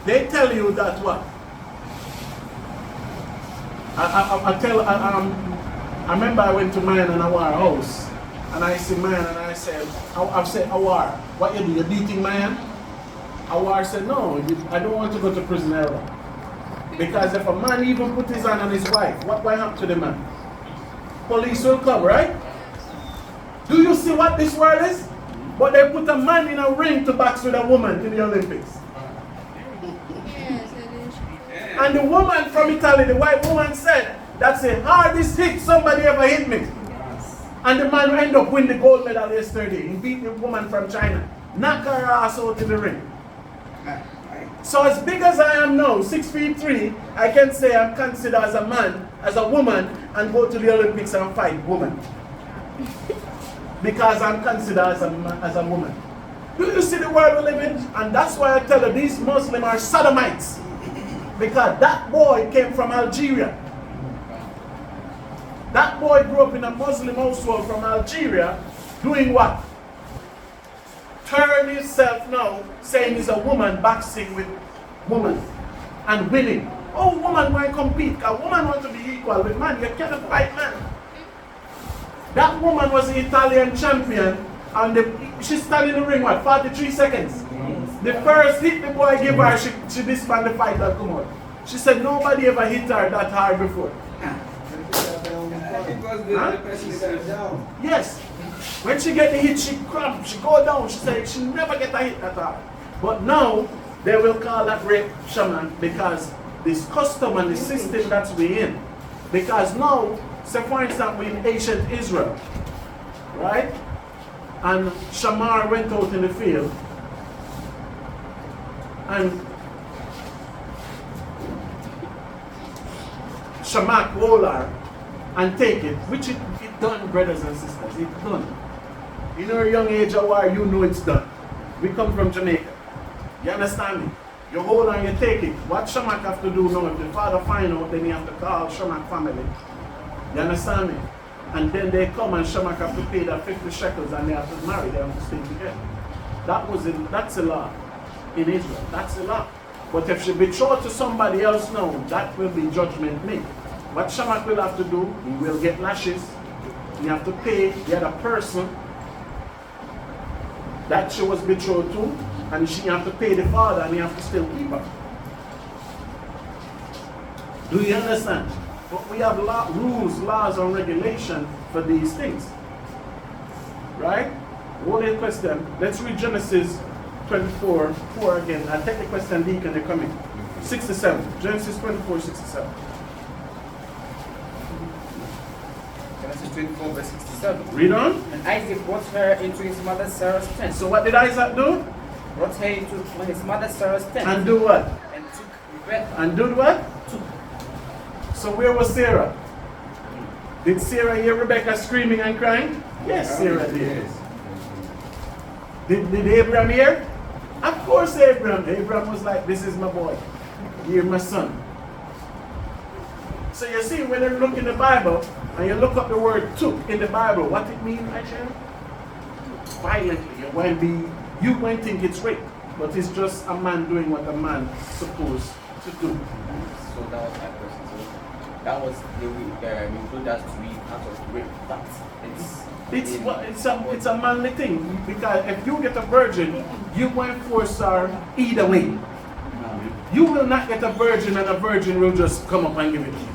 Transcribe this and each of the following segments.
They tell you that what? I remember I went to mine and our house, and I see man and I said, I said, Awar, what you do? You beating man? Awar said, no, I don't want to go to prison ever. Because if a man even put his hand on his wife, what will happen to the man? Police will come, right? Do you see what this world is? But they put a man in a ring to box with a woman in the Olympics. And the woman from Italy, the white woman said, that's the hardest hit somebody ever hit me. And the man ended up winning the gold medal yesterday. He beat the woman from China. Knock her ass out in the ring. So as big as I am now, 6'3", I can say I'm considered as a man, as a woman, and go to the Olympics and fight woman. Because I'm considered as a woman. Do you see the world we live in? And that's why I tell you, these Muslims are sodomites. Because that boy came from Algeria. That boy grew up in a Muslim household from Algeria, doing what? Turn himself now, saying he's a woman, boxing with women and winning. Oh, woman want to compete. A woman wants to be equal with man. You cannot fight man. That woman was the Italian champion, and she started in the ring, what, 43 seconds? The first hit the boy gave her, she disbanded the fight that come out. She said nobody ever hit her that hard before. Yes. When she get the hit, she cramp, she go down. She said she never get a hit that hard. But now, they will call that rape shaman because this custom and the system that we in. Because now, say for instance, we in ancient Israel, right? And Shamar went out in the field and Shamak hold her and take it, which it done, brothers and sisters, it done. In our young age of war, you know it's done. We come from Jamaica. You understand me? You hold and you take it. What Shamak have to do now, if the father find out, then he have to call Shamak family. You understand me? And then they come and Shamak have to pay that 50 shekels and they have to marry, they have to stay together. That's a law in Israel. That's a law. But if she betrothed to somebody else now, that will be judgment made. What Shamak will have to do, he will get lashes. He have to pay the other person that she was betrothed to, and she have to pay the father, and he have to still keep her. Do you understand? But we have rules, laws, and regulation for these things. Right? One question. Let's read Genesis 24:4 again. I'll take the question, Deacon, they're coming. 67. Genesis 24:67. Genesis 24, verse 67. Read on. And Isaac brought her into his mother Sarah's tent. So what did Isaac do? Brought her into his mother Sarah's tent. And do what? And took Rebekah. And do what? Took. So where was Sarah? Did Sarah hear Rebecca screaming and crying? Yes, Sarah did. Did Abraham hear? Of course Abraham. Abraham was like, this is my boy. You're my son. So you see, when you look in the Bible, and you look up the word took in the Bible, what it means actually? Violently. You won't think it's rape, but it's just a man doing what a man supposed to do. So that was my question. So that was the include that to be out of rape. It's a manly thing, because if you get a virgin, you won't force her either way. You will not get a virgin and a virgin will just come up and give it to you.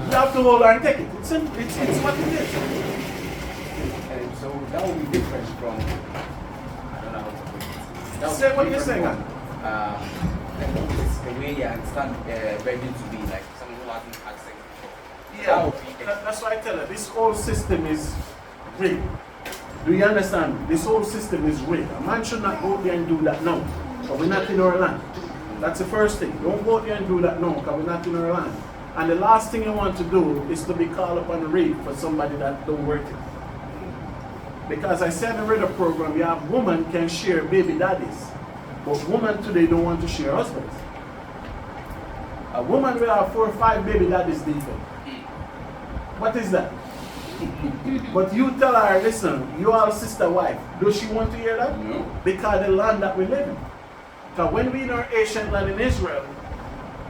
You have to hold her and take it. It's what it is. And so that would be different from, I don't know how to put it. Say what you're saying. The way you understand virgin to be, like someone who hasn't had sex before. Yeah, that's why I tell her, this whole system is rigged. Do you understand? This whole system is rigged. A man should not go there and do that now, because we're not in our land. That's the first thing. Don't go there and do that now, because we're not in our land. And the last thing you want to do is to be called upon a rape for somebody that don't work it. Because I said in the radio program, you have women can share baby daddies, but women today don't want to share husbands. A woman will have 4 or 5 baby daddies different. What is that? But you tell her, listen, you are a sister wife. Does she want to hear that? No. Because the land that we live in. Because when we in our ancient land in Israel,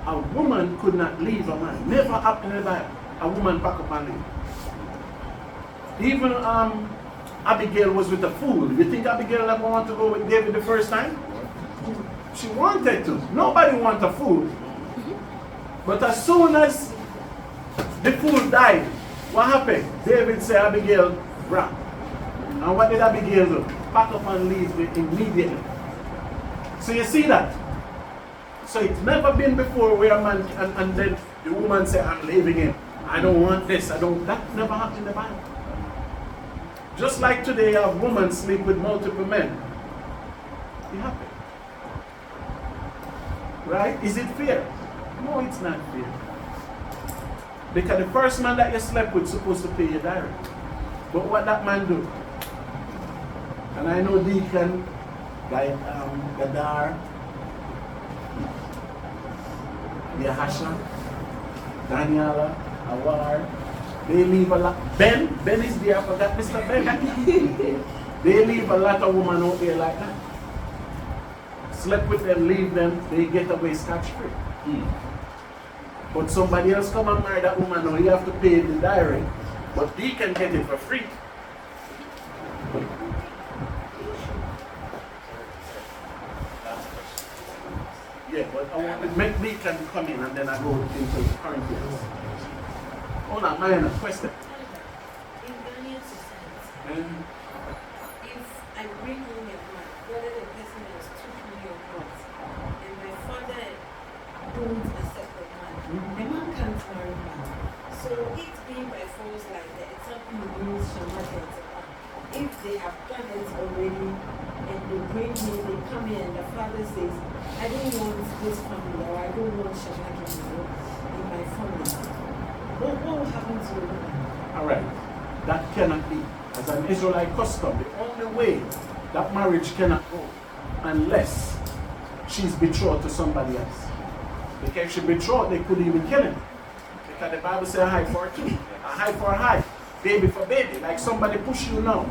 a woman could not leave a man. Never happened in the Bible. A woman pack up and leave. Even Abigail was with a fool. You think Abigail never wanted to go with David the first time? She wanted to. Nobody wants a fool. But as soon as the fool died, what happened? David said, Abigail, run. And what did Abigail do? Pack up and leave immediately. So you see that? So it's never been before where a man, and then the woman said, I'm leaving him. I don't want this. That never happened in the Bible. Just like today, you have women sleep with multiple men. It happened. Right? Is it fair? No, it's not fair. Because the first man that you slept with is supposed to pay you direct. But what that man do? And I know Deacon, Gadar, Yahasha, Daniela, Awar, they leave a lot. Ben is there, I forgot Mr. Ben. They leave a lot of women out there like that. Slept with them, leave them, they get away scotch-free. But somebody else come and marry that woman, now you have to pay the dowry. But they can get it for free. Yeah, but I want to make me can come in and then I go into the current years. Hold on, I have a question. In Ghanaian society, if I bring home a man, whether the person has 2 million or not, and my father don't accept the man, the man can't marry me. So it being by force like the example you use Shamata, if they have done it already and they bring me, they come in and the father says, I don't want this family or I don't want Shamata in my family. What will happen to the woman? Alright, that cannot be. As an Israelite custom, the only way that marriage cannot go unless she's betrothed to somebody else. Because if she betrothed, they could even kill him. Because the Bible says a high for a two, a high for a high, baby for baby. Like somebody push you now.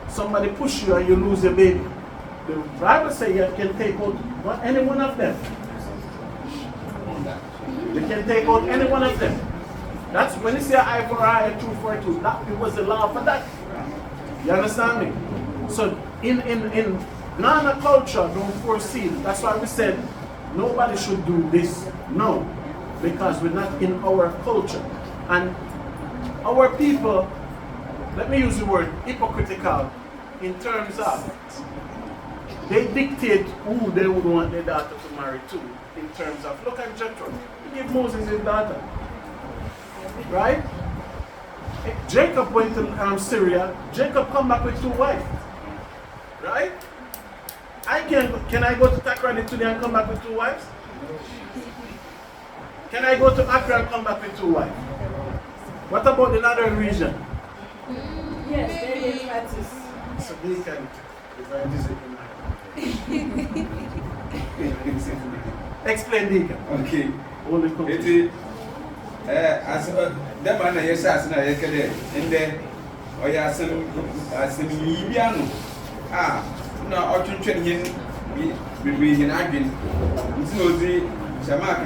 Somebody push you and you lose your baby. The Bible says you can take out any one of them. You can take out any one of them. That's when you say eye for eye, a tooth for a tooth. That it was the law for that. You understand me? So in Ghana culture, don't foresee. That's why we said nobody should do this. No, because we're not in our culture. And our people, let me use the word hypocritical in terms of they dictate who they would want their daughter to marry to in terms of, look at Jethro. He gave Moses his daughter. Right? Jacob went to Syria. Jacob come back with 2 wives. Right? Can I go to Takrady today and come back with 2 wives? Can I go to Accra and come back with 2 wives? What about the northern region? Yes, they practice. So they can explain Deacon. Okay. Only come. As that man, yes, as I yesterday, and then or yes, some Libiano. No, or to train him, we in Agin. It's no the Shamak,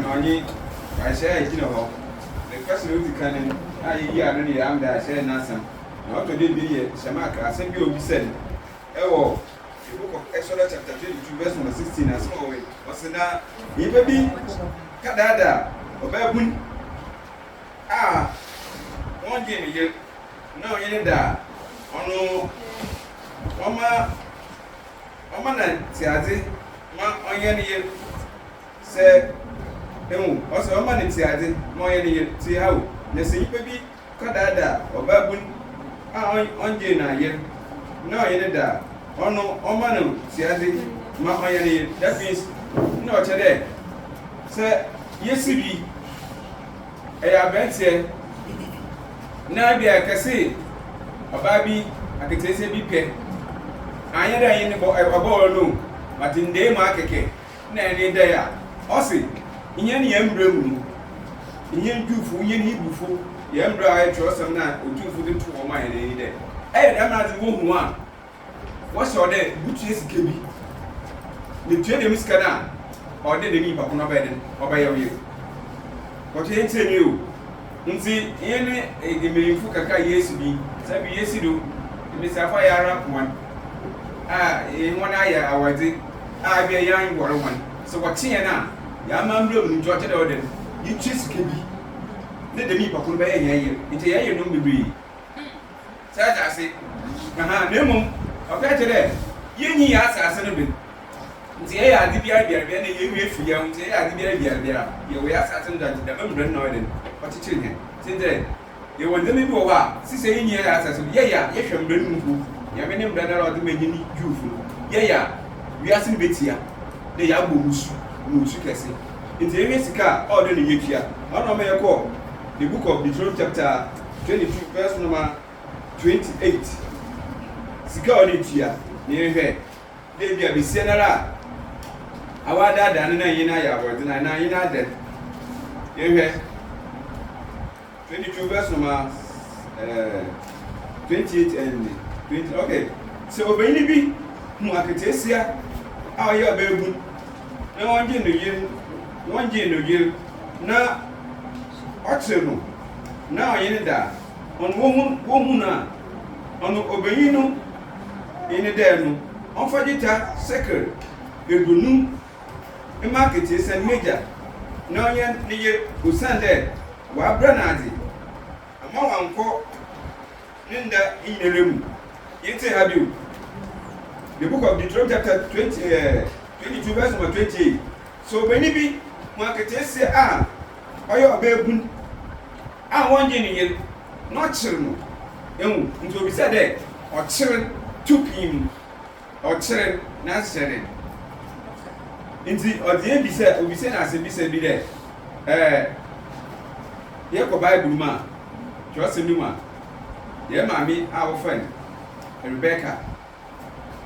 I say, you know, the person who can, I really am there, I say, Nassam. Not to be Shamak, I think you will be said. Oh, the book of Exodus chapter 22, verse number 16, as always. What's in that? He may be Kadada, or Babun. One game here. No, you need that. Oh, no. Oma, Tiazi, ma onion here. Say, no, also a man in Tiazi, Moyani, see how. The sea baby, Kadada, or Babun. On Jena here. No, you need that. Oh, no, Omanu, Tiazi, ma onion. That means no today. Say, yes, be. I bet here. Now be I can say a baby, I can say be pay. I had a ball no, but in day market, nay, there. Ossie, in any emblem, in yen do for yen he before, the embryo I trust some night or 2 for the 2 of my any day. I'm not the one. What's your day? Which is Gibby? ne tua de musika na ɔde de nipa kono ɔbɛyɛ wie kɔtɔ yɛn tie ni o nti yɛn ne emenyinfo kaka yesu bi sabi yesu do mbesiafo ayɛ ara kwan a wɔn ayɛ awɔdze a bi yɛn wɔre wɔn so wɔte yɛn a yɛama mmerɛ mu nti ɔkyerɛ ɔde yɛtwe sika bi ne de nipa kono bɛyɛ yɛn yɛ nti yɛyɛ nom bebree saa gya ase na mmom ɔka kyerɛ yɛnyi yɛ asase no bi nti yɛyɛ ade biara na yɛwie fi yɛn nti yɛyɛ ade biara yɛwɔ yɛ asase no dante dɛm mmerɛ no ɔde ɔkyekyere yɛn nti yɛwɔ ndɛma bi wɔ hɔ a sisɛ yɛnyi yɛ asase no yɛyɛ a yɛhwɛ mmerɛ no mu yɛme ne mmerɛ no a ɔde ma nyini dwuufo yɛyɛ a wiase no bɛtia na yɛabɔ musu na osu kɛse nti yɛwie sika a ɔde ne yɛtua ɔno ɔma yɛkɔ the book of Deuteronomy chapter 22 verse number 28 sika ɔde tua na yɛhwɛ debi a besia nara a awadaadaa no na yɛn ayɛ abɔdze na yɛn adɛ yɛhwɛ 22 verse number 28 and 20 okay sɛ ɔbɛnyini bi hu aketeesia a ɔyɛ ɔbɛɛbu na wɔngye no yere na ɔkyere no na ɔyɛ ne da ɔno wɔhu no a ɔno ɔbɛnyi no yɛne dɛ no ɔmfa gyita sekel edunum ma aketeesia megya na ɔyɛ ne yɛ osan dɛ wɔabrɛ no ade ama wankɔ ne nda nyinara mu yɛnte ha bio the book of Deuteronomy chapter 22 verse number 28 so ɔbɛni bi mu aketeesia a ɔyɛ ɔbɛɛbun a wɔngye ne yere na ɔkyere no ehu nti obi sɛ dɛ ɔkyere tukim ɔkyere na ahyɛre nti ɔde ebi sɛ obi sɛ na asɛ bi sɛ bi dɛ yɛkɔ Bible mu a kyerɛsɛm no mu a yɛ maame a wɔfɛ no Rebecca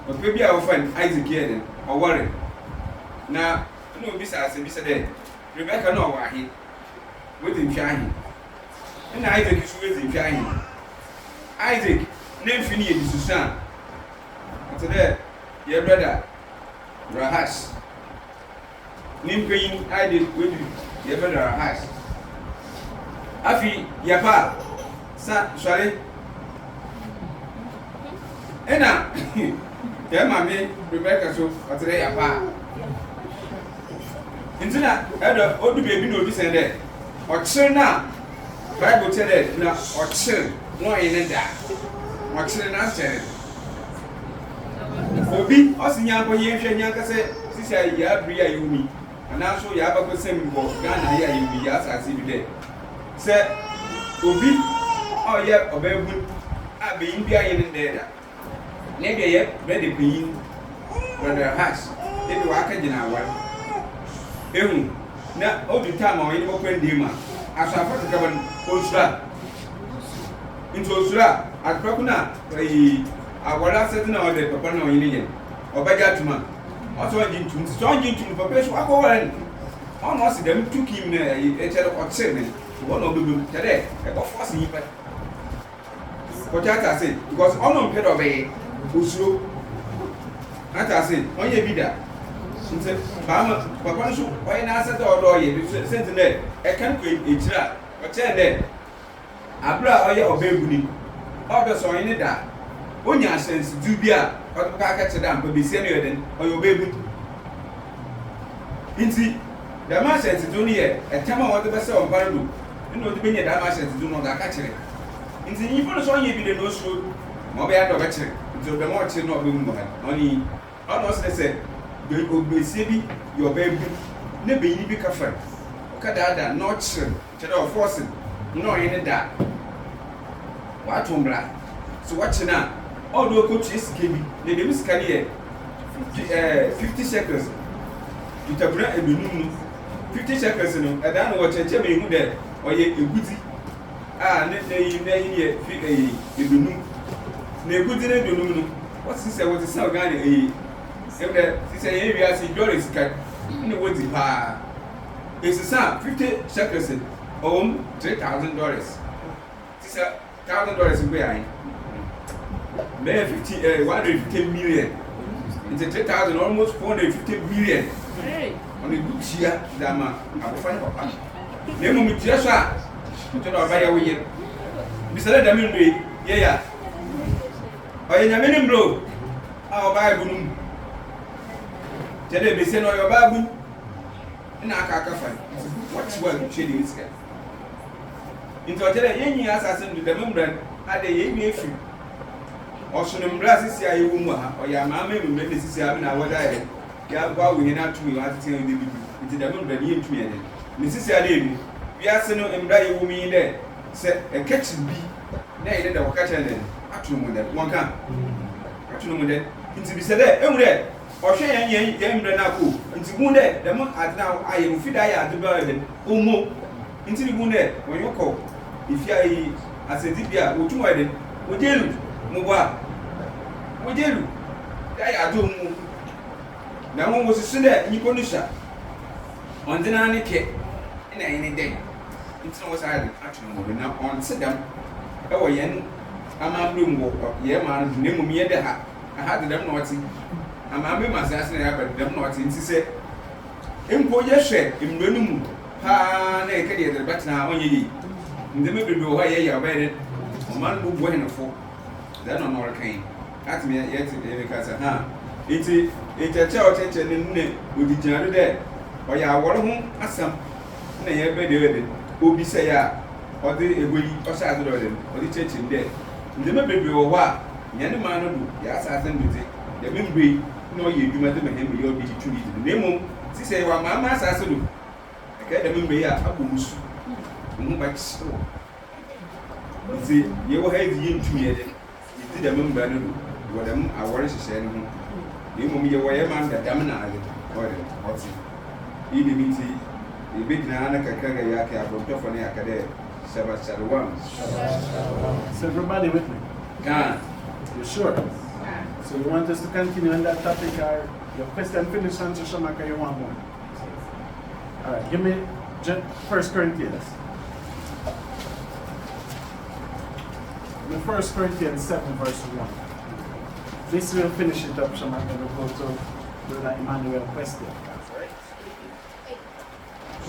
ɔpɛ bi a wɔfɛ no Isaac yɛ den ɔwɔre na obi sɛ asɛ bi sɛ dɛ Rebecca na ɔwɔ ahe wɔde nhwɛ ahe ɛna Isaac nso wɔde nhwɛ ahe Isaac ne mfi no yɛ disusu a ɔte dɛ yɛ brother Rahas ne mpanyin Isaac wɔde yɛ brother Rahas afi yɛpa sa sɔre ɛna yɛ maame Rebecca so ɔte dɛ yɛpa nti na ɛdɔ ɔdu beebi na obi sɛn dɛ ɔkyere na Bible kyerɛ dɛ na ɔkyere na ɔyɛ ne da ɔkyere na ahyɛre obi ɔsi nyanko yɛnhwɛ nyanka sɛ sisi a yɛ abiri a yɛwumi anaaso yɛ abakɔ sɛm wɔ Ghana yɛ a yɛwumi yɛ asase bi dɛ sɛ obi a ɔyɛ ɔbɛɛbun a benyin bi ayɛ ne dɛ da na ebi yɛ brɛde benyin brother Hash ebi waka gyina awar ehu na odi time a ɔyɛ ne bɔkɔ ndie mu a asafo kakaba no osura nti osura akɔkɔ na awar asɛte na ɔde papa na ɔyɛ ne yɛ ɔbɛgya atuma ɔsɔ ɔgye ntum nti sɛ ɔgye ntum papa so akɔware no ɔna ɔsi dɛm tukim na ɛkyɛ ɔkyere ne wɔn ɔbɛbɛm kyerɛ ɛkɔfɔ ɔsi nyipɛ kɔkye atase because ɔno mpɛ dɛ ɔbɛyɛ osuro atase ɔnyɛ bi da nti baama papa no so ɔyɛ n'asɛ dɛ ɔdɔ ɔyɛ sɛnti dɛ ɛka no kɔ ekyir a ɔkyɛn dɛ abere a ɔyɛ ɔbɛɛbuni ɔbɛ sɛ ɔyɛ ne da onya ahyɛnsidu bi a ɔde bɛka akɛkyɛ dɛ ampa besia no yɛ den ɔyɛ ɔbɛɛbuni nti dɛm ahyɛnsidu no yɛ ɛtam a wɔde bɛsɛ ɔmpa no do ɛna ɔde bɛnya dɛm ahyɛnsidu no ɔde aka kyerɛ nti nyimpa no sɛ ɔnyɛ bi de na osuro ma ɔbɛyɛ dɛ ɔbɛkyerɛ nti ɔdɛm ɔkyerɛ no ɔbɛmu wɔ ha ɔne ɔna ɔsɛ sɛ obesie bi yɛ ɔbɛɛbu ne benyin bi kafa ɔka daadaa na ɔkyerɛ kyerɛ ɔfɔɔse na ɔyɛ ne da wato mbra so wɔkye na ɔde ɔkɔtua sika bi na dɛm sika no yɛ 50 shekels tutabura ebinum no 50 shekels no ɛdaa no wɔkyerɛkyerɛ ma ehu dɛ ɔyɛ egudi a ne yɛ ebinum na egudi ne ebinum no wɔsi sɛ wɔte sɛ ɔgan ne ɛbɛ sisɛ yɛn wiase dɔre sika ne wɔdi paa esisa 50 shekels ɔwɔm $3,000 sisɛ $1,000 bɛ yan bɛyɛ 150 million It's a 3,000, almost 450 million. Hey. On the book here, Dama, I will find Papa. Name me Joshua. You don't buy a way. Mr. Damin, yeah. Or in a minute, bro. I'll buy a boom. Tell them, send all your babu. And I can't find what's well shady is here. Into a tell a young assassin to the membrane at the young few. Or should embrace this year, or your mamma will make this having our diet. You have got we not to me, I tell you, into the membrane here to me. Mrs. Adin, we are sending and die woman there. Set a catching bee. Nay, let our catcher then. Actually, that one can. Actually, that into be said there, or share any young Branaku. Into wounded, the month at now I am fit I at the burden. Umo. Into the wounded, when you call. If you are as a dibia, would you wedding? Would you? Muba. Would you? I do. Now one was a sinner in Konisha. On the nanny cake in any day. It's always actually now on sit down. Oh, yen. I'm a room walk. Yeah, man, name me at I had them naughty. I'm a bit assassin, but them naughty. She said, Import your share in Renum. Ha, naked, but now on ye. In the middle of why you are bedded. A man who went for that on all came. At me yet because it's a church and with the general there. Or ya home as some. Nay, I bet who be say or the way or Saturday or the church in there. In the middle of what? Yan man, yes, I think with it. The membrane, no, you do not make him your beauty to the name. She say, well, mamma's as I do. I get the membrane up who's much so. You see, you will have him to me. You did a membrane, what I worry to say. You will be away man that Damina or what's it? EDBT, the big Nana Kakaga Yaka, Botofani Academy, Shabbat. So everybody with me? Can. You sure? So you want us to continue on that topic or your question finished on to Shamaka, you want more? Alright, give me 1 Corinthians. 1 Corinthians 7 verse 1. This will finish it up, Shamaka, we'll go to Brother Emmanuel question.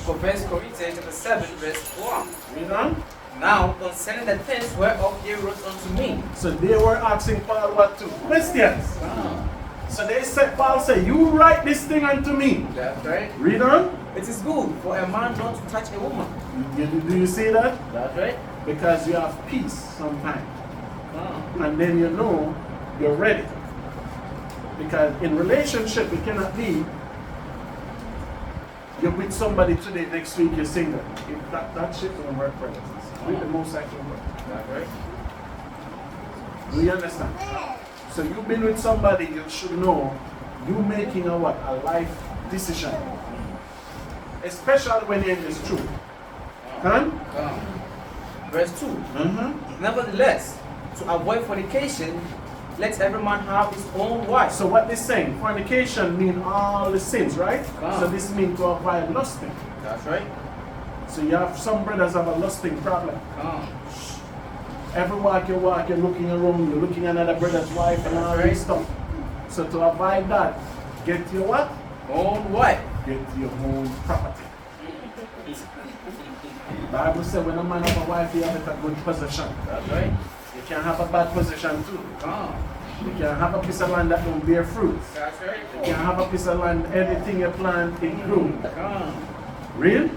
For 1 Corinthians chapter 7, verse 1. Read on. Now, concerning the things whereof they wrote unto me. So they were asking Paul what to? Questions. So they said, Paul said, you write this thing unto me. That's right. Read on. It is good for a man not to touch a woman. Do you see that? That's right. Because you have peace sometimes. And then you know you're ready. Because in relationship, it cannot be you're with somebody today, next week you're single. If that shit don't work for us. With the most actual work. That's right. Do you understand? So you've been with somebody, you should know you making a what? A life decision. Especially when you're in this truth. Huh? Verse 2. Nevertheless, to avoid fornication, let every man have his own wife. So what they're saying, fornication means all the sins, right? So this means to avoid lusting. That's right. So you have some brothers have a lusting problem. Every walk, you're looking around, you're looking at another brother's wife and all this stuff. So to avoid that, get your what? Own wife. Get your own property. The Bible says when a man have a wife, he have a good possession. That's right. You can have a bad possession too. You can have a piece of land that don't bear fruit. That's right. You can have a piece of land, anything you plant include. Real?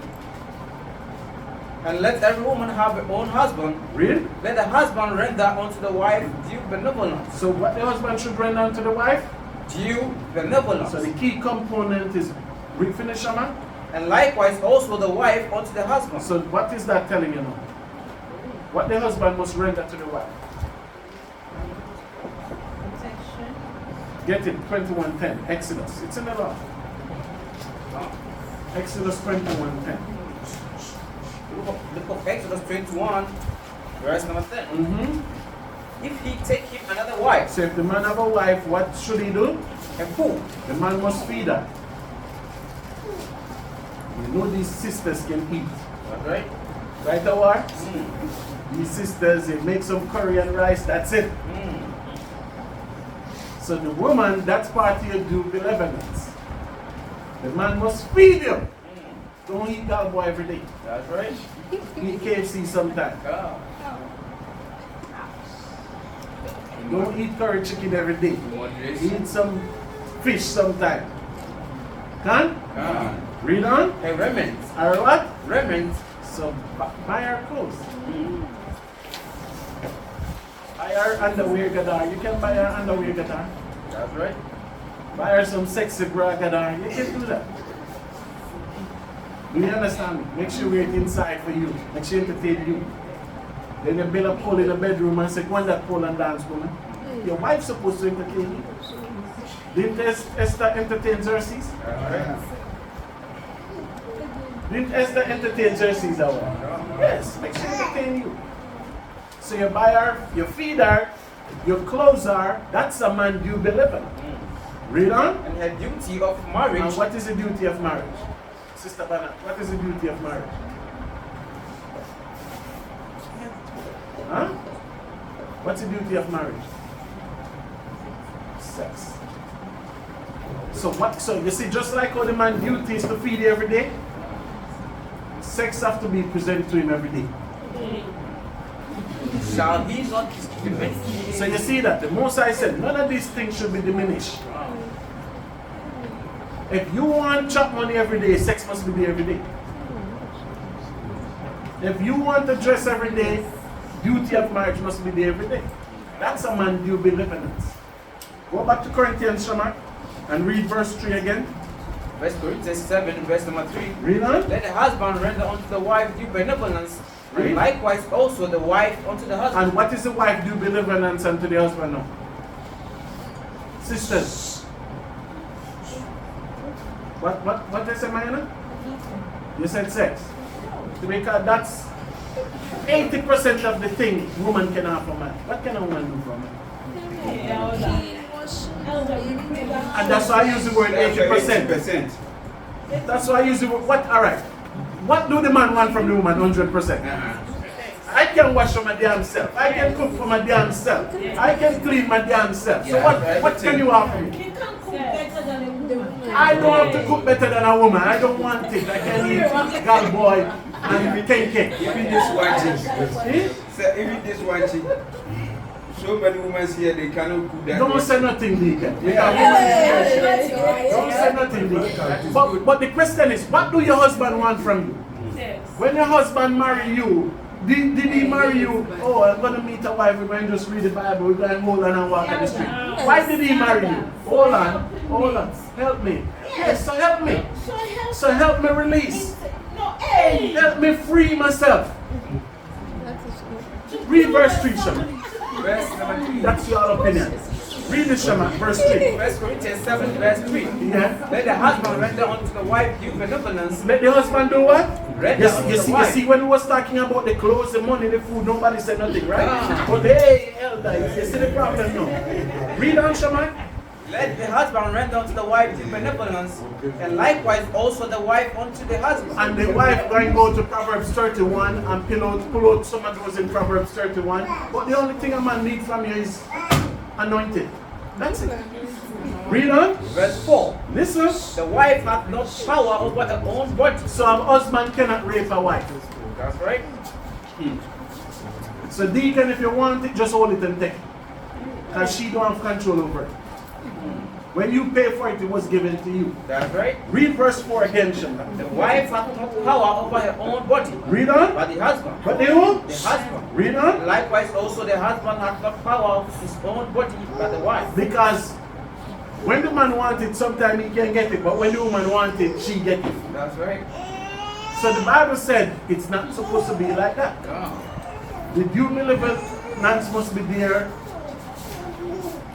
And let every woman have her own husband. Real? Let the husband render unto the wife due benevolence. So what the husband should render unto the wife? Due benevolence. So the key component is finish, man. And likewise also the wife unto the husband. So what is that telling you now? What the husband must render to the wife? Protection. Get it, 21:10, Exodus. It's in the law. Exodus 21:10. Look of Exodus 21, verse number 10. If he take him another wife, So if the man have a wife, what should he do? and fool, The man must feed her. You know these sisters can eat. right? Right, Awar? These sisters, they make some curry and rice, that's it. So the woman, that's part of your due benevolence. The man must feed you. Don't eat that boy every day. That's right. Eat KFC sometime. Ah. Don't eat curry chicken every day. Moderation. Eat some fish sometime. Can? Ah. Read on. Hey, remnant. Or what? Remnant. So buy our clothes. Buy our underwear gadar. You can buy our underwear gadar. That's right. Buy her some sexy bra gadar. You can do that. Do you understand me? Make sure we're inside for you. Make sure entertain you. Then you build a pole in the bedroom and say, go on that pole and dance, woman. Your wife's supposed to entertain you. Didn't Esther entertain Xerxes? Didn't Esther entertain Xerxes that way? Yes, make sure entertain you. So you buy her, you feed her, you clothes her, that's a man you believe in. Read on. And her duty of marriage. And what is the duty of marriage? Sister Banna, what is the duty of marriage? Huh? What's the duty of marriage? Sex. So you see, just like how the man duty is to feed you every day, sex have to be presented to him every day. Shall he not diminish? So you see that the Most High said none of these things should be diminished. If you want chop money every day, sex must be there every day. If you want to dress every day, duty of marriage must be there every day. That's a man due benevolence. Go back to Corinthians, Shama, and read verse 3 again. First Corinthians 7, verse number 3. Read on. Let the husband render unto the wife due benevolence, Read. and likewise also the wife unto the husband. And what is the wife due benevolence unto the husband now? Sisters. What did I say, Mayana? You said sex. Because that's 80% of the thing woman can have for man. What can a woman do for man? And that's why I use the word 80%. 80%. That's why I use the word, what, alright. What do the man want from the woman 100%? I can wash for my damn self. I can cook for my damn self. I can clean my damn self. So what can you offer me? You can't cook better than a woman. I don't have to cook better than a woman. I don't want it. I can eat girl boy and take cake. Even this watching. Eh? Sir, even this watching. So many women here, they cannot cook that. Don't say nothing, Deacon. Don't say nothing, Deacon. But the question is, what do your husband want from you? When your husband marry you, did he marry you? Oh, I'm going to meet a wife, we're going to just read the Bible, we're going to hold on and walk on the street. Why did he marry you? Hold on. Help me. Yes, so help me. So help me release. Help me free myself. Read verse 3, Shama. Verse number 3. That's your opinion. Read the Shama, verse 3. First Corinthians 7, verse 3. Yeah. Let the husband render unto the wife due benevolence. Let the husband do what? Render unto the You wife. see, when we was talking about the clothes, the money, the food, nobody said nothing, right? Ah. But hey, elder, you see the problem now. Read on, Shama. Let the husband render unto the wife due benevolence, and likewise also the wife unto the husband. And the wife going to go to Proverbs 31 and pull out some of those in Proverbs 31. But the only thing a man needs from you is anointed. That's it. Read on. Verse 4. Listen. The wife hath no power over her own body. So a husband cannot rape a wife. That's right. So deacon, if you want it, just hold it and take it. Because she don't have control over it. When you pay for it, it was given to you. That's right. Read verse 4 again, Shanda. The wife hath no power over her own body, Read on. but the husband. But the who? The husband. Read on. Likewise also the husband hath no power of his own body, but the wife. Because when the man wants it, sometimes he can get it. But when the woman wants it, she gets it. That's right. So the Bible said it's not supposed to be like that. The due benevolence must be there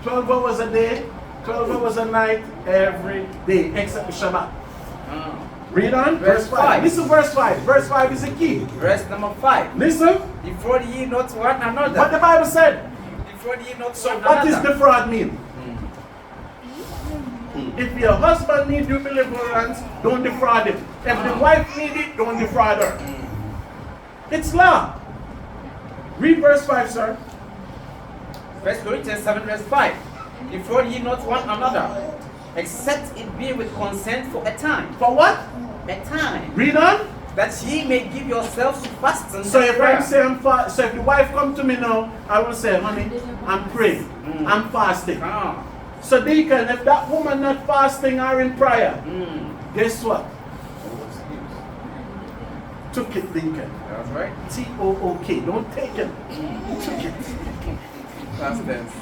12 hours a day, 12 hours a night, every day, except the Shabbat. Read on. Verse 5. Listen, verse 5. Verse 5 is the key. Verse number 5. Listen. Defraud ye not one another. What the Bible said. Defraud ye not So one what another. does defraud mean? If your husband needs due benevolence, don't defraud him. If the wife needs it, don't defraud her. It's law. Read verse 5, sir. 1 Corinthians 7 verse 5. defraud ye not one another, except it be with consent for a time. For what? A time. Read on. That ye may give yourselves to fasting. So and if prayer. I say so if the wife come to me now, I will say, honey, I'm praying, I'm fasting. Ah. So Deacon, if that woman not fasting or in prayer, guess what? Took it, Deacon. That's right. T-O-O-K. Don't take it. Took it. That's tense.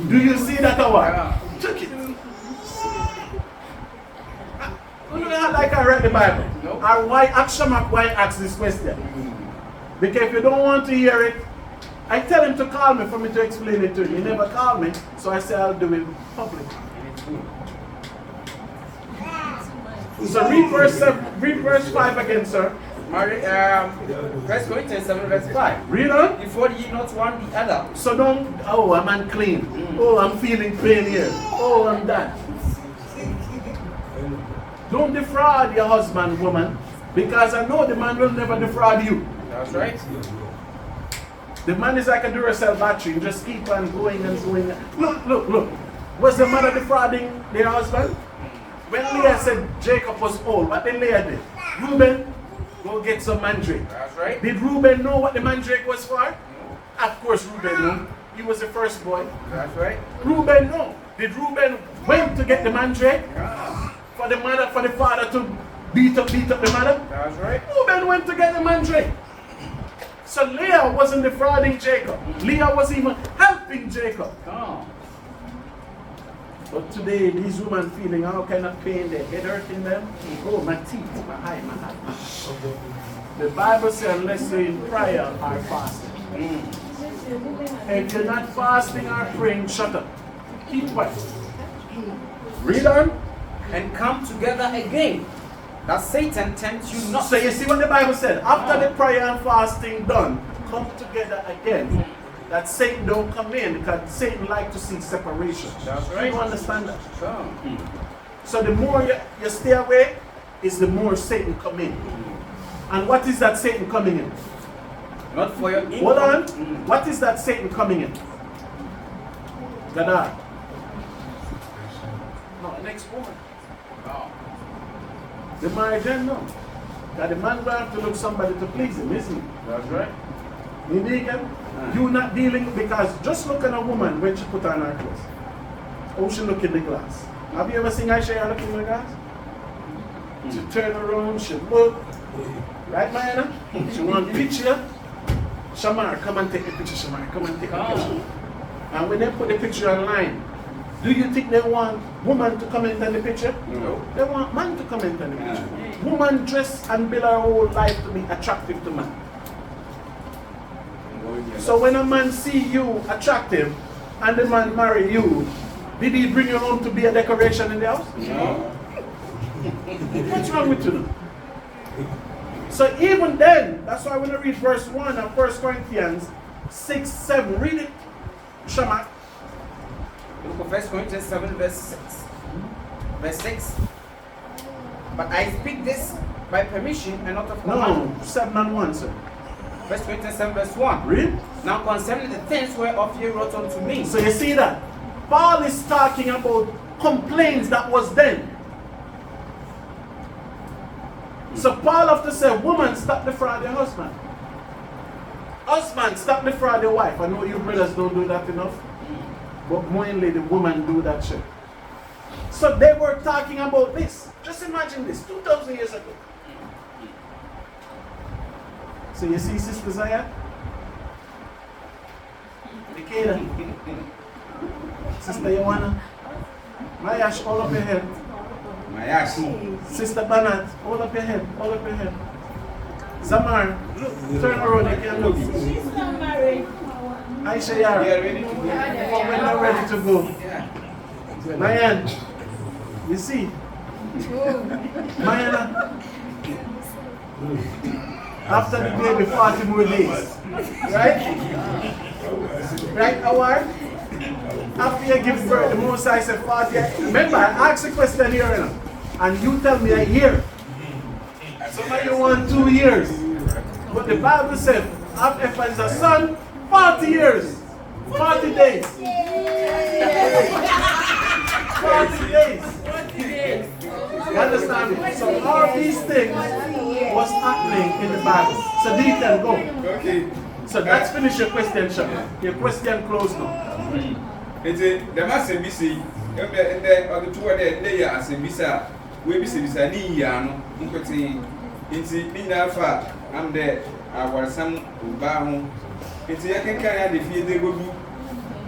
Do you see that or what? Yeah. Took it. You know how like I read the Bible? Nope. And why ask this question? Because if you don't want to hear it, I tell him to call me for me to explain it to him. He never called me, so I say I'll do it publicly. So read verse 5 again, sir. Mary, 1 Corinthians 7 verse 5. Read on. Defraud ye not one the other. So don't, oh, I'm unclean. Oh, I'm feeling pain here. Oh, I'm that. Don't defraud your husband, woman, because I know the man will never defraud you. That's right. The man is like a Duracell battery. You just keep on going and going. Look. Was the mother defrauding their husband? When Leah said Jacob was old, what did Leah do? Reuben, go get some mandrake. That's right. Did Reuben know what the mandrake was for? Of course Reuben knew. He was the first boy. That's right. Reuben knew. Did Reuben went to get the mandrake? Yeah. For the father to beat up the mother? That's right. Reuben went to get the mandrake. So Leah wasn't defrauding Jacob. Leah was even helping Jacob. Oh. But today, these women feeling all kind of pain, their head hurting them. Oh, my teeth, my eye. The Bible says, unless you're in prayer or fasting. If you're not fasting or praying, shut up. Keep quiet. Read on. And come together again, that Satan tempts you not. So you see what the Bible said. After the prayer and fasting done, come together again. That Satan don't come in, because Satan like to see separation. That's right. You understand that? Oh. So the more you stay away, is the more Satan come in. And what is that Satan coming in? Not for your income. Hold on. What is that Satan coming in? Gadar. No, next woman. Oh. The marriage then no. That the man will have to look somebody to please him, isn't he? That's right. You Deacon? You not dealing, because just look at a woman when she put on her clothes. How she look in the glass. Have you ever seen Aisha look in the glass? She turn around, she look. Right, Mayana? She want picture. Shamar, come and take a picture, Shamar. Come and take a picture. And when they put the picture online, do you think they want woman to comment on the picture? No. They want man to comment on the picture. Woman dress and build her whole life to be attractive to man. So when a man see you attractive and the man marry you, did he bring you home to be a decoration in the house? No. What's wrong with you? So even then, that's why when I read verse 1 of 1 Corinthians 6, 7, read it, Shamak. The book of 1 Corinthians 7 verse 6. Verse 6. But I speak this by permission and not of command. No, 7 and 1, sir. 1 Corinthians 7 verse 1. Read. Now concerning the things whereof ye wrote unto me. So you see that? Paul is talking about complaints that was then. So Paul have to say, woman, stop defraud your husband. Husband, stop defraud your wife. I know you brothers don't do that enough. But mainly the woman do that shit. So they were talking about this. Just imagine this, 2,000 years ago. So you see Sister Zaya? Nikita. Sister Joanna. Mayash, all up your head. Mayash. Sister Banat, hold up your head, hold up your head. Zamar, look, turn around, you can look. She's not married. Aisha We are Yara, ready to go. we're not ready to go. Yeah. Mayan, you see? Mayana, after the baby, 40 more days. Right? Right, Awar? After you give birth, the most I said 40. Remember, I asked a question here, you know, and you tell me a year. Some of you want 2 years. But the Bible said, if it's a son, 40 years. 40 days. 40 days. You understand me? So all these things was happening in the Bible. So you can go. Okay. So that's finish your question, Sean. Your question closed now. The master BC, and the two of the day as a visa, we be Sibisa Niano, Incotin, into Minafa, I'm there. I was some Bahu. It's a can carry the field they go do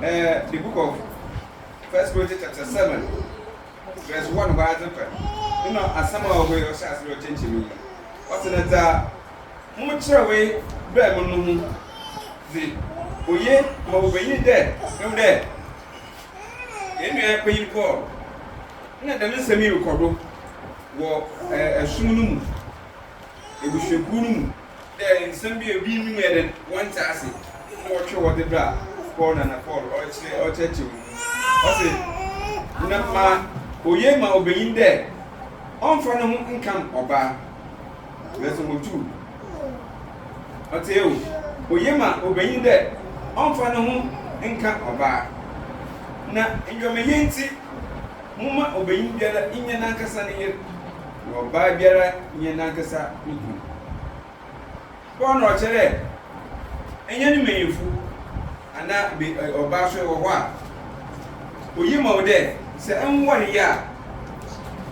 the book of 1 Corinthians chapter 7, verse 1 by the you know, as some of your shots will change me. What's another? Much away, Berman. The Oye, what were you dead? No, there. In your pay call. Not the Miss Emil Cordo, war a sunum. It was a boom. There in some be a beam made in one tassy. More sure what the bra, corn and a fall, or church. Okay, not ma, Oye, ma obeying there. On front of income or bar. Lesson 2. I'll tell you, Oyema obeying there. On front of income or bar. Now, in your mayenty, Muma obeying there in your Nankasa, or by Biara in your Nankasa. Born or Chere, and you may fool, and not be or Basho or what. Oyema there, say, I'm 1 year.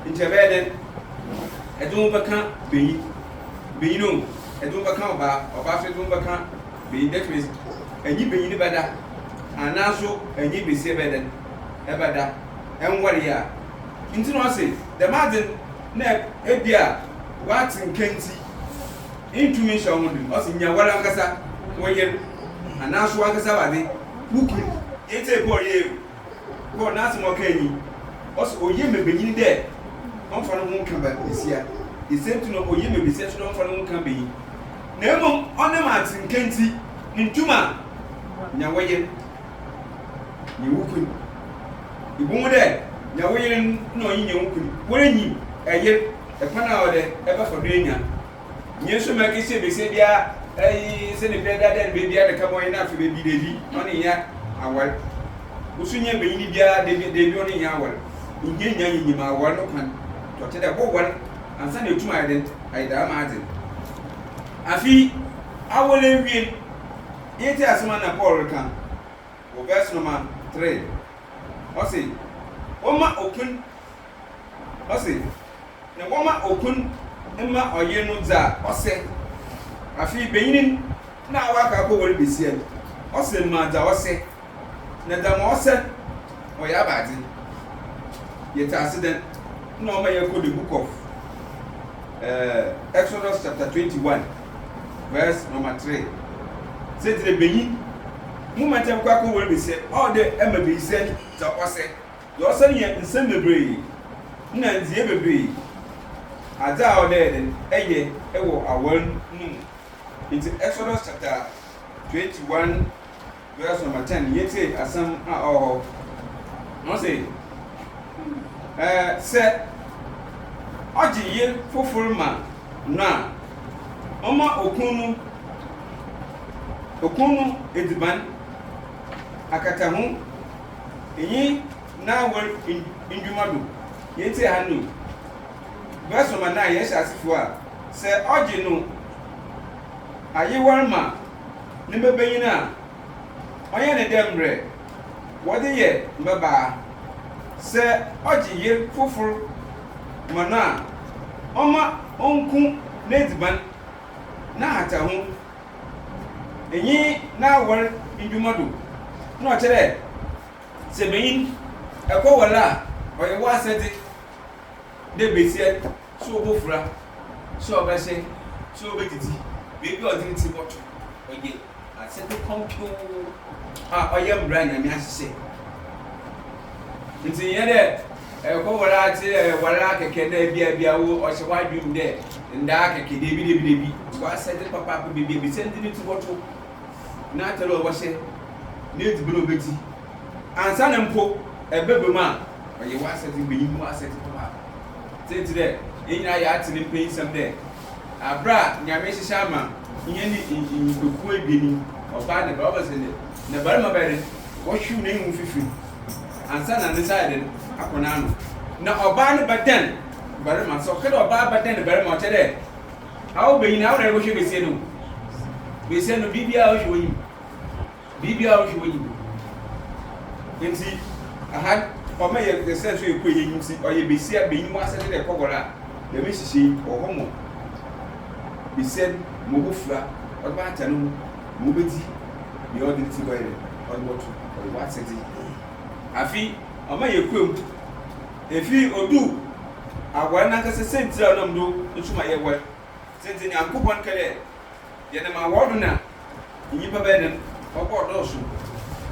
Intervened, I don't become be no, I don't become bar or Basho don't become be that means, and you be better, and also, and you be better, better, and 1 year. Into no say, the Martin, neck, a dear, what's in Kenty, into me shall wound us in your Wallangasa, 1 year, and also Wakasavadi, who could it's a poor year, poor Nassimo Kenny, also Oyeme beginning there. On for no come back this year. He said to know Oyeme be set on for no can be. Never on the Martin Kenty, in Tuma, Yawayan, you could. You won't there, Yawayan, no, you could. When you, a year, a panel there, ever for Grania. Yes, so make it say, they said, yeah, I said the bed that baby had to come on enough to be baby, only ya, and what? Usunya baby, they be only hour. In Yan, my one. To tell the whole one and send you to my ident, I imagine. I feel I will live in it as man a Paul can. Or verse number 3. What's it? Woman open. What's it? The woman open Emma or Yenuza, or say, I feel beginning now. I will be said. Or say, Mother, or say, Nadamosa or Yabadi. Yet accident. No, may I quote the book of Exodus chapter 21, verse number 3. Said the beginning, moment of Quaco will be said, all the Emma be said, so I said, you're saying yet in Sunday, none the ever be. As I are there, then a year, a one noon. Into Exodus chapter 21, verse number 10. Yet say, as some are no say. Sɛ ɔgye ye foforo ma na ɔma okunu ediban akata ho eyi na wɔ ndwumado yɛte ha no verse number 9 yɛ hyɛ asefo a sɛ ɔgye no ayewar ma ne bebenyin a ɔyɛ ne dɛmbrɛ wɔde yɛ mbɛbaa sɛ ɔgye ye foforo ma na ɔma ɔnku n'ediban na hata ho enyi na awɔre ndwumado na ɔkyerɛ sɛ benyin ɛkɔ wɔre a ɔyɛ wɔ asɛde de besie so obofura so ɔbɛhyɛ so obɛdidi beebi a ɔde ne ti bɔtɔ ɔyɛ asɛde kɔmpio a ɔyɛ mbra nyame ahyehyɛ nti yɛ dɛ ɛkɔ wɔre ate wɔre akɛkɛ na bia wo ɔhyɛ wadwum dɛ ndaa akɛkɛ debi wɔ asɛde papa beebi besie de ne ti bɔtɔ na atɛre ɔbɛhyɛ na edibere obɛti ansa na mpo ɛbɛbɛ mu a ɔyɛ wɔ asɛde benyin mu asɛde papa tete dɛ yɛnyina yɛ ate ne mpɛn nsɛm dɛ abra nyame hyehyɛ ama nyɛ ne nkokuo ebien ɔbaa ne ba ɔbɛsɛ ne barima bɛre wɔhyew ne hu fifi ansa na ne side akɔna no na ɔbaa no bɛdɛn barima sɛ ɔkɛdɛ ɔbaa bɛdɛn ne barima ɔkyɛ dɛ awo bɛyi na awo na ɛbɛhwɛ besie no besie no biribiara ɔhwɛ wɔnyim biribiara ɔhwɛ wɔnyim nti aha ɔmɛ yɛ sɛ nso yɛ kɔ yɛ nyim si ɔyɛ besie bɛyi mu asɛ de kɔkɔrɔ a yɛmɛ hyehyɛ ɔhɔ mɔ besie mo ho fura ɔde ata no mo bɛdi deɛ ɔde ti bɔ yɛ ɔde bɔto ɔde bɔ asɛte afi ɔmɛ yɛ kɔ mu efi odu agwa na kasa senti a ɔnam do ntoma yɛ wɔ senti nyankopɔn kɛdɛ yɛde ma wɔdo na nnipa bɛyɛ ne ɔbɔ dɔɔso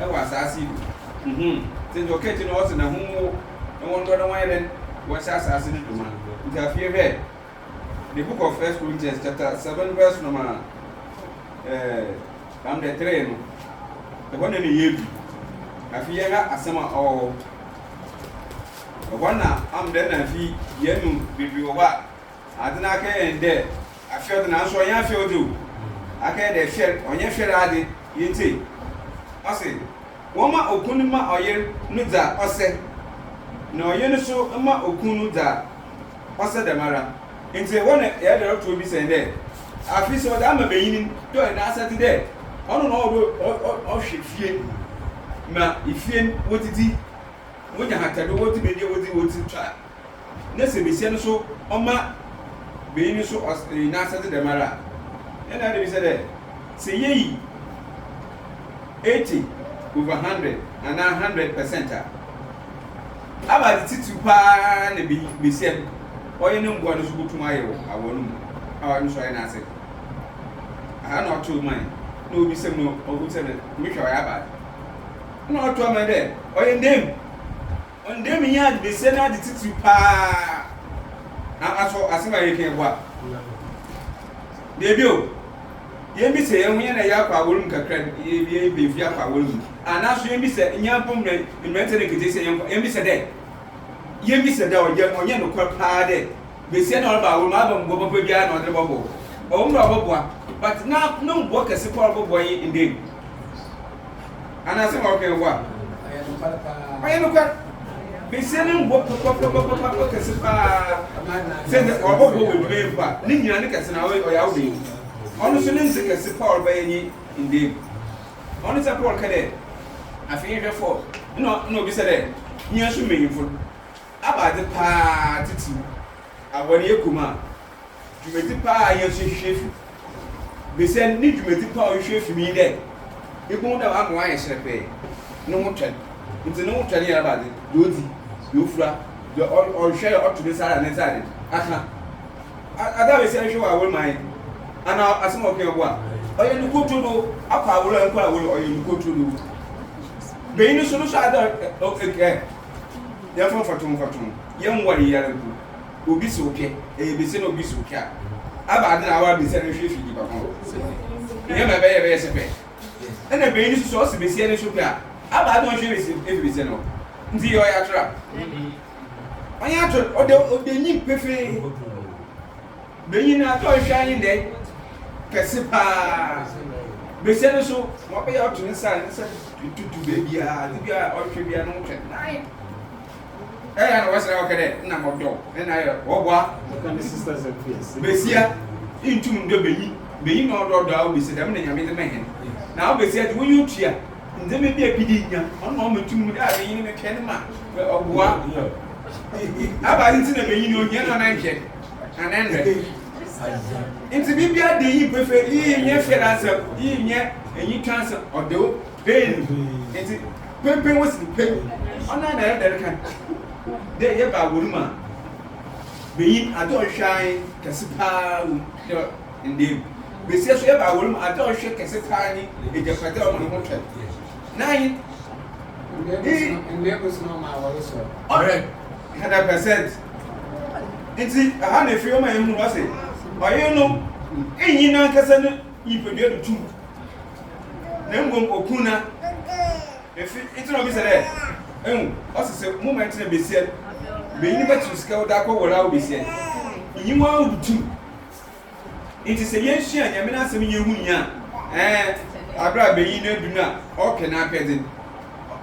ɛwɔ asase yi senti ɔkɛkyi na ɔsɛ na ho na wɔn dɔ na wɔn yɛ dɛ wɔhyɛ asase no doma nti afei hwɛ the book of 1 Corinthians chapter 7 verse number 3 no ɛhɔ na ne yɛ bi afei yɛn asɛm a ɔwɔ ɛhɔ na amdɛ na afei yɛn nu bebree wɔ hɔ a ade na aka yɛn dɛ afei ɔde na nso ɔnyɛ afei ɔde o aka yɛ dɛ fɛr ɔnyɛ fɛr ade yɛn te ɔse wɔn ma okunu ma ɔyere no dza ɔsɛ na ɔyere no so ma okunu dza ɔsɛ dɛmara nti wɔn na yɛ dɛ ɔtɔ bi sɛn dɛ afei sɛ ɔde ama bɛyin dɛ ɔyɛ n'asɛte dɛ ɔno na ɔhwɛ fie ma efie wotiti wonya hatado woti bɛdi woti twa na sɛ besia no so ɔma bɛyin so n'asɛte dɛmara ɛna de bi sɛ dɛ sɛ yɛyi 80/100 anaa 100% a aba de titu paa na besia ɔyɛ ne mboa no so botum ayɛ wɔ awɔ no mu a ɔno so ɔyɛ n'ase aha na ɔtoo man na obi sɛm no ɔbu sɛ mehwɛ ɔyɛ aba na ɔtoo man dɛ ɔyɛ ndem nyɛ ade besia no ade titu paa aso asɛm a yɛka ɛboa deebi o yɛn bi sɛ yɛn ho yɛn na yɛ akɔ awɔre mu kakra yɛ beefi akɔ awɔre mu anaso yɛn bi sɛ nyampɔm na mmerɛnte ne kete sɛ yɛn bi sɛ dɛ yɛn bi sɛ dɛ ɔnyɛ no kɔ paa dɛ besia na ɔba awɔre mu aba mbɔ papa biara na ɔde bɔbɔ ɔwɔ mu ɔbɔboa but na mbɔ kɛse pɔ ɔbɔboa yi ndem anasɛ ma ɔkɛ wɔ a ɔyɛ no kɔ besia ne mbɔ papa kɛse paa sɛ ɔbɔboa wɔ edwuma yi pa ne nyina ne kɛse na ɔyɛ awɔ yi ɔno so ne nse kɛse Paul bɛyɛ nyi ndem ɔno sɛ Paul ka dɛ afei hwɛ fɔ na obi sɛ dɛ nyɛ so mmanyimfo aba ade paa titi awɔre yɛ kuma dwumadi paa yɛ so hwehwɛ fi besia ne dwumadi paa ɔhwehwɛ fi mi dɛ ebi da ama wayɛ hyerɛ pɛɛ ne ho twɛn nti ne ho twɛn yɛ aba ade deɛ odi deɛ ofura deɛ ɔhwɛ ɔto ne sara ne sare aka ada besia hwɛ wɔ awɔre man ana asem ɔkɛ bo a ɔyɛ ne kotu no akɔ awɔre nkɔ awɔre ɔyɛ ne kotu no bɛyin so no so ada ɔkɛ yɛn fɔ fatum yɛn wɔre yɛrɛ ko obi so kɛ besi na obi so kɛ aba ade na awa besi na hwɛ fi nipa ko yɛn ma bɛyɛ sɛ pɛ ɛna bɛyin so ɔsi besi na so kɛ aba ade ɔhwɛ besi no nti yɛ ɔyɛ atora ɔyɛ atora ɔde nyi pefe bɛyin na atɔ hwɛ anyi dɛ kɛse paa besia no so wɔbɛyɛ ɔto ne sa tutu beebiara de bia ɔhwɛ bia no twɛ nai ɛyɛ na wɔsɛ ɔkɛ dɛ na mɔdɔ ɛna yɛ wɔboa Can the sisters and fears? besia ntum do beyi na ɔdɔ awo besia dɛm na nyame de mɛhen na awo besia de wɔyɛ otua ndɛmɛ bi apidi nya ɔno ɔmo tum de a beyi ne twɛ ne ma ɔboa aba nti na beyi ne ohia na nhwɛ anɛndɛ nti bibia de yi prefe yi nye fɛrasɛ yi nye enyi transfer ɔdo pain nti pempen wosi pain ɔna na yɛ dɛrɛ kan de yɛ ba wɔn mu a beyi ade ɔhwɛn kɛse paa wɔ de ndem besia so yɛ ba wɔn mu ade ɔhwɛ kɛse paa ni egyapade ɔmo ne ho twɛ nine ndem so no ma wɔre so ɔrɛ 100% nti aha na efi ɔmo yɛ mu wɔse ɔyɛ no enyi na nkasa no yipadua do tum na ngom okuna efi itino bi sɛ dɛ ehu ɔsese moment na besia beyi ni bɛtu sika wo da kɔ wɔra wo besia enyi mo awu tum nti sɛ yɛn hyia nyame na asɛm yɛ hu nya abra beyi na du na ɔkɛ na apɛde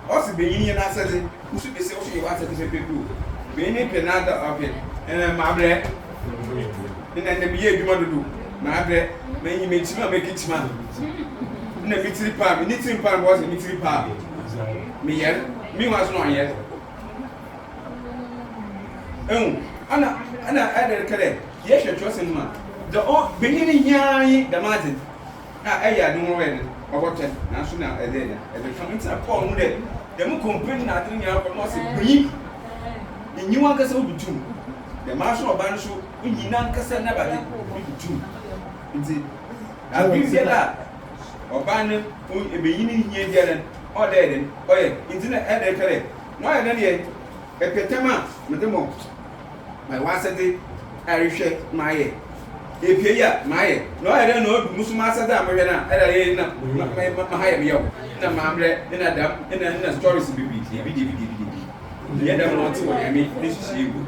Also, being in answer, who should be so you answer to people. Being in Penada of it, and my bread, and then the beer you want to do. My bread, may you make it man. In the military palm, knitting palm was a military palm. Me yet, me was not yet. Oh, Anna added correct. Yes, you're trusting man. The old beginning here, the Martin. I don't know about it. National as they come into a call there. The more complaining, I think you have almost a brief. The new one can be two. The marshal of Bansho, in Yanka never did two. Indeed, I will say that. Or Bannon, who a beginning here, or dead, or internet added correct. No, I don't yet. A petama, Madame. My wife said, I shake my head. If you are my, no, I don't know, Musumasa, Marina, and I ain't my higher yo. And I'm in a dump, and then the stories will be the end of not to I mean, this is you.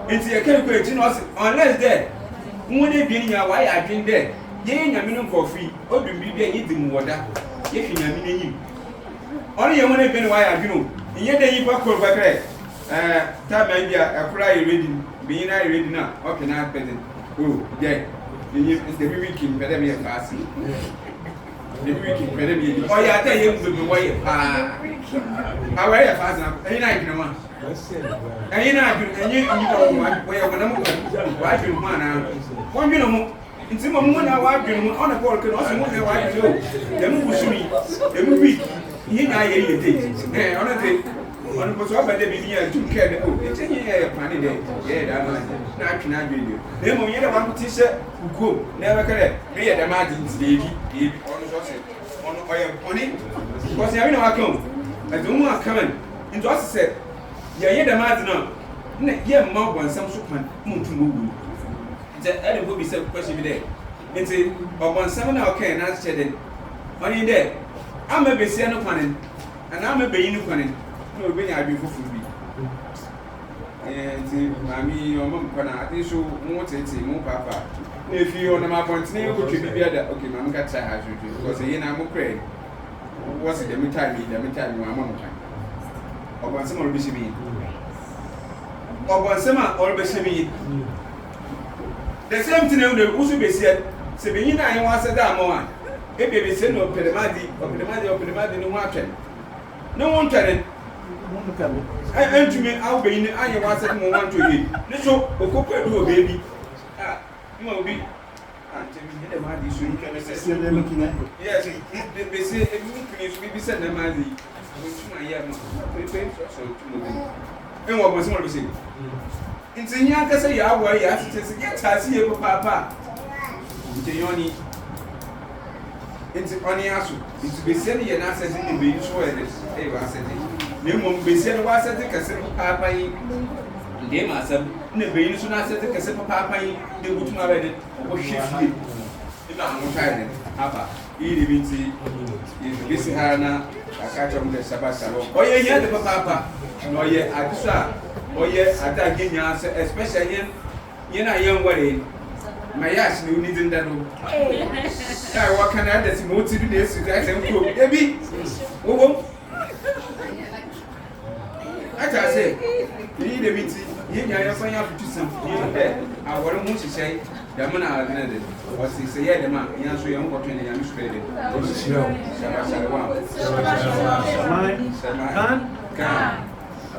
It's a calculation, unless dead. When they be in your why I drink dead. Yea, a minimum for free, or be eating water. If you are meaning. Only you want to be why I do. And yet they equal for back. Time a cry reading, being I reading now. Okay, now, present. Oh, yeah. It's the weekend, better be a passy. The weekend, better be. Oh, yeah, I tell you to be way. I wear a fast now. Ain't I can one? Ain't I can, and you don't where when I'm going. Why you man? One minute. In some moment, I want you on a call, can also move your wife. The move me. The movie. He and I ate it. Honestly. On the person by the beginning, took care of it. It's a year planning day. Yeah, that's not you. Then when you want to teach who go, never correct. Me at the margins, baby, on the sausage, on it. Because I know I come. I don't want to come in. And also said, yeah, the margin. Yeah, mouth and some soup and moon to move. The other will be some question today. And say, one 7 hour can answer it. Money there. I'm a Bessiano planning, and I'm a Bayinu planning. No, when I do for food. And Mammy, your mom, I think so. More taking more papa. If you on my point, you could be better. Okay, Mamma got tired because I'm okay. What's it? Let me tell you, my mom. Or one summer be me. Or one summer or be. The same thing that also be said. Sabina, I was a damn one. If you send up Pedamadi, no one. No one can. And to me, I'll be in the eye of one want to eat. Let's go, a baby. You will be. Until we hit a man, you can say they're looking at you. Yes, they say, if we send them money, which my young man, and what was more to say? In Sinyaka say, I worry, yes, I see you, papa. It's only asu. It's be said here na say in be so e wa say. Ne mo be said wa say kase papa yi. De ma say ne be so na say kase papa yi de gutuma be de o hwefie. Ina mo try ne aba. Yi de binti. Yi be se ha na aka chom de saba salo. Oye here de papa. No ye adisa. Oye ada genya say especially yen na yen worry. My yash no need in that room. I walk an address motive this to guys and cook. Maybe. Oh, I say, you need a meeting. You are fine up to something. I want to say, the man I landed. Was he say, the man, you answer your own what you are spreading. All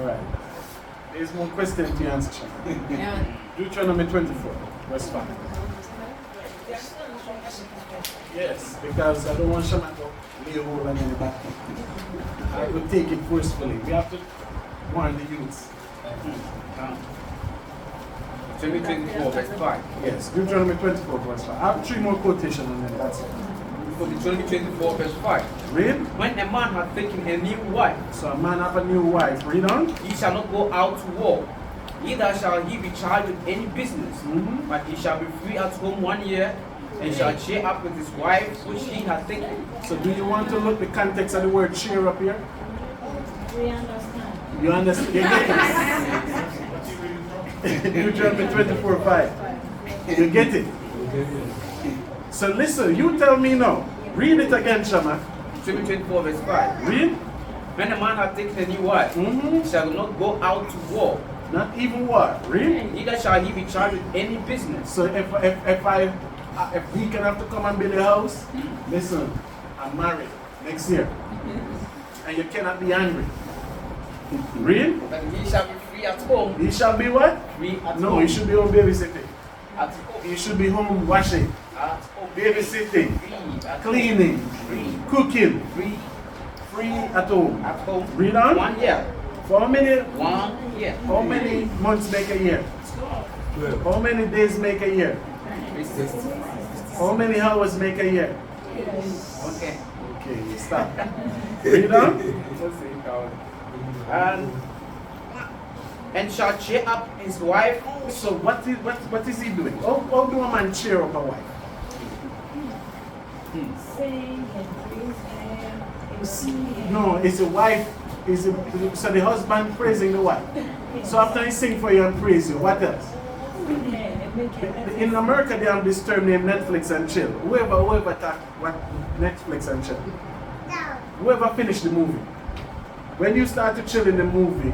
right. There's more questions to answer. Deuteronomy 24, verse 5. Yes, because I don't want Shama to lay a hold on any back. I could take it forcefully. We have to warn the youths. 2024, verse 5. Yes, Deuteronomy 24, verse 5. I have 3 more quotations and then that's it. For the 2024, verse 5. Read. When a man hath taken a new wife, So a man have a new wife. Read on. he shall not go out to war. Neither shall he be charged with any business, but he shall be free at home 1 year, and shall cheer up with his wife which he hath taken. So do you want to look the context of the word cheer up here? We understand. You understand? You get it? Deuteronomy 24, 5. You get it? So listen, you tell me now. Read it again, Shama. 2024, verse 5. Read. When a man has taken a new wife, Mm-hmm. he shall not go out to war. Not even what? Really? Neither shall he be charged with any business. So if he can have to come and build a house, listen, I'm married next year. And you cannot be angry. Real? But he shall be free at home. He shall be what? Free at No, home. he should be home babysitting. At home. He should be home washing, At home. babysitting, Free. At cleaning, Free. cooking, Free. free at home. At home. Read on. 1 year. For how many? 1 year. How many months make a year? How many days make a year? 360. How many hours make a year? Okay. Okay, stop. Read on. And shall cheer up his wife. So what is he doing? How do a man cheer up a wife? Sing and praise him and sing. No, it's a wife. So the husband praising the wife. So after he sing for you and praise you, what else? And make it. In America, they have this term named Netflix and chill. Whoever talk what Netflix and chill. Whoever finished the movie. When you start to chill in the movie,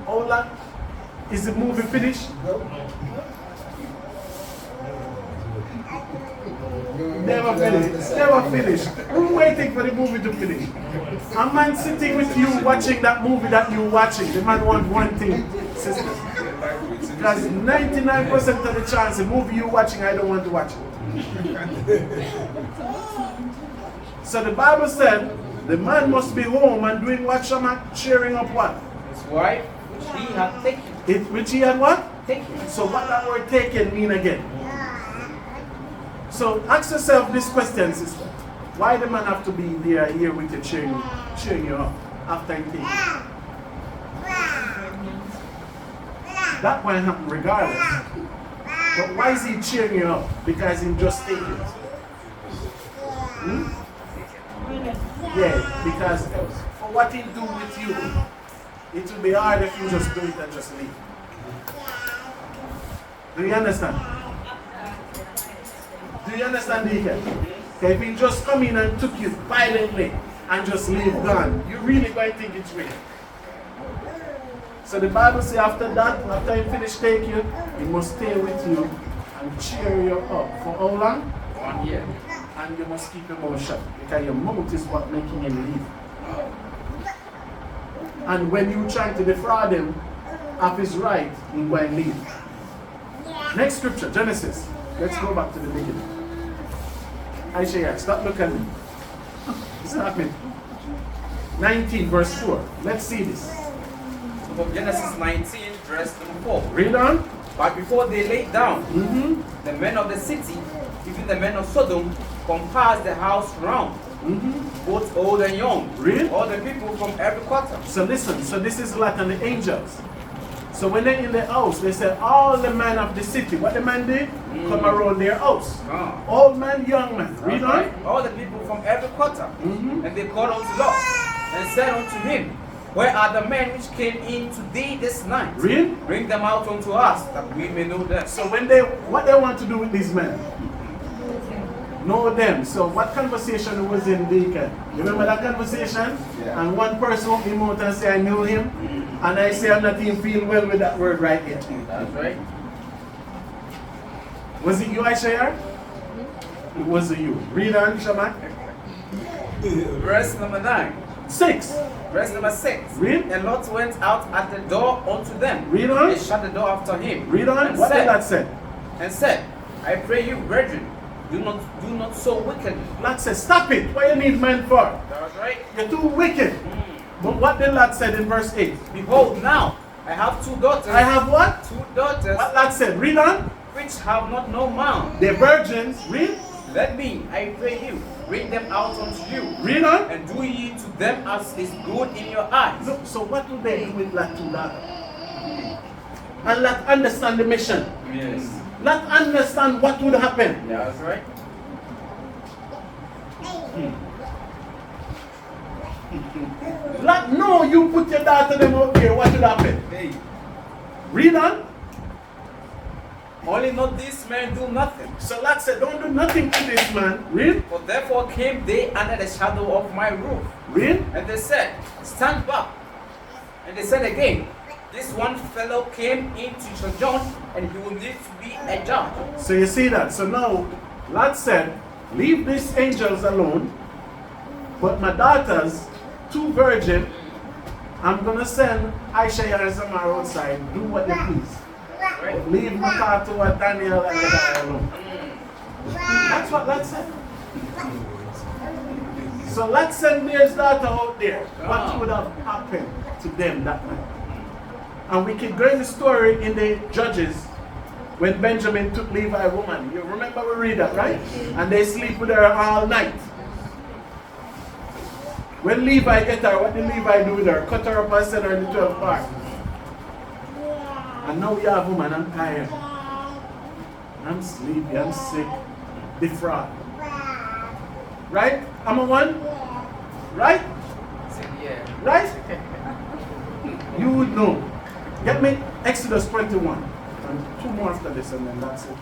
all that is the movie finished? Never finished. Never finished. Who's waiting for the movie to finish? A man sitting with you watching that movie that you're watching. The man wants one thing, sister. Because 99% of the chance the movie you're watching, I don't want to watch it. So the Bible said the man must be home and doing what, Shama? Cheering up what? His wife, which he had taken. Which he had what? Taken. So what that word taken mean again? So ask yourself this question, sister. Why the man have to be there here with you cheering you up after he takes you? That might happen regardless. But why is he cheering you up? Because he just take it. Hmm? Yeah, because for what he do with you, it will be hard if you just do it and just leave. Do you understand? Do you understand, Deacon? Okay, if he just come in and took you violently and just leave gone, you really going to think it's real. So the Bible says after that, after he finish take you, he must stay with you and cheer you up. For how long? 1 year. And you must keep your mouth shut because your mouth is what making him leave. And when you try to defraud him of his right, he will leave. Next scripture, Genesis. Let's go back to the beginning. Isaiah, stop looking at me. It's happening. 19 verse 4. Let's see this. From Genesis 19, verse 4. Read on. But before they lay down, Mm-hmm. the men of the city, even the men of Sodom, compassed the house round, Mm-hmm. both old and young, Really? all the people from every quarter. So listen, so this is Lot and the angels. So when they're in the house, they said all the men of the city, what the man did? Come around their house. Ah. Old man, young man. Read on. Right? All the people from every quarter. Mhm. And they called unto Lot, and said unto him, Where are the men which came in today this night? Read. Bring them out unto us, that we may know them. So what they want to do with these men? Know them. So what conversation was in Deacon? You remember that conversation? Yeah. And one person came out and say, I knew him. And I say, I'm not even feel well with that word right here. That's right. Was it you, Isaiah? It was you. Read on, Shamak. Verse number 9. 6. Verse number 6. Read. And Lot went out at the door unto them. Read on. And shut the door after him. Read on. And What did said, that say? And said, I pray you, brethren, do not so wickedly. Lot said, stop it. What you need men for? That's right. You're too wicked. But what did Lot said in verse 8? Behold, now I have 2 daughters. I have what? 2 daughters What Lot said? Read on. which have not no man. They're virgins. Read. Let me, I pray you, bring them out unto you, Read on. and do ye to them as is good in your eyes. Look, so what do they do with Lot to Lot? And Lot understand the mission. Yes. Lot understand what would happen. Yeah, that's right. Lot know you put your daughter them out here, what would happen? Hey, Read on. Only not these men do nothing. So Lot said, don't do nothing to this man. Read. For therefore came they under the shadow of my roof. Read. And they said, stand back. And they said again, this one fellow came into John, and he will live to be a judge. So you see that. So now Lot said, leave these angels alone, but my daughters, 2 virgins, I'm gonna send Aisha and Samar outside, do what they please. Right? Leave Matatu and Daniel and the guy alone. That's what Lot said. So Lot sent his daughter out there. What would have happened to them that night? And we can go in the story in the Judges when Benjamin took Levi woman. You remember we read that, right? And they sleep with her all night. When Levi get her, what did Levi do with her? Cut her up and send her in the 12 parts. And now we have woman, I'm tired. I'm sleepy, I'm sick. Defraud. Right? I'm a one? Right? Yeah. Right? You would know. Get me Exodus 21. And 2 more after this and then that's it.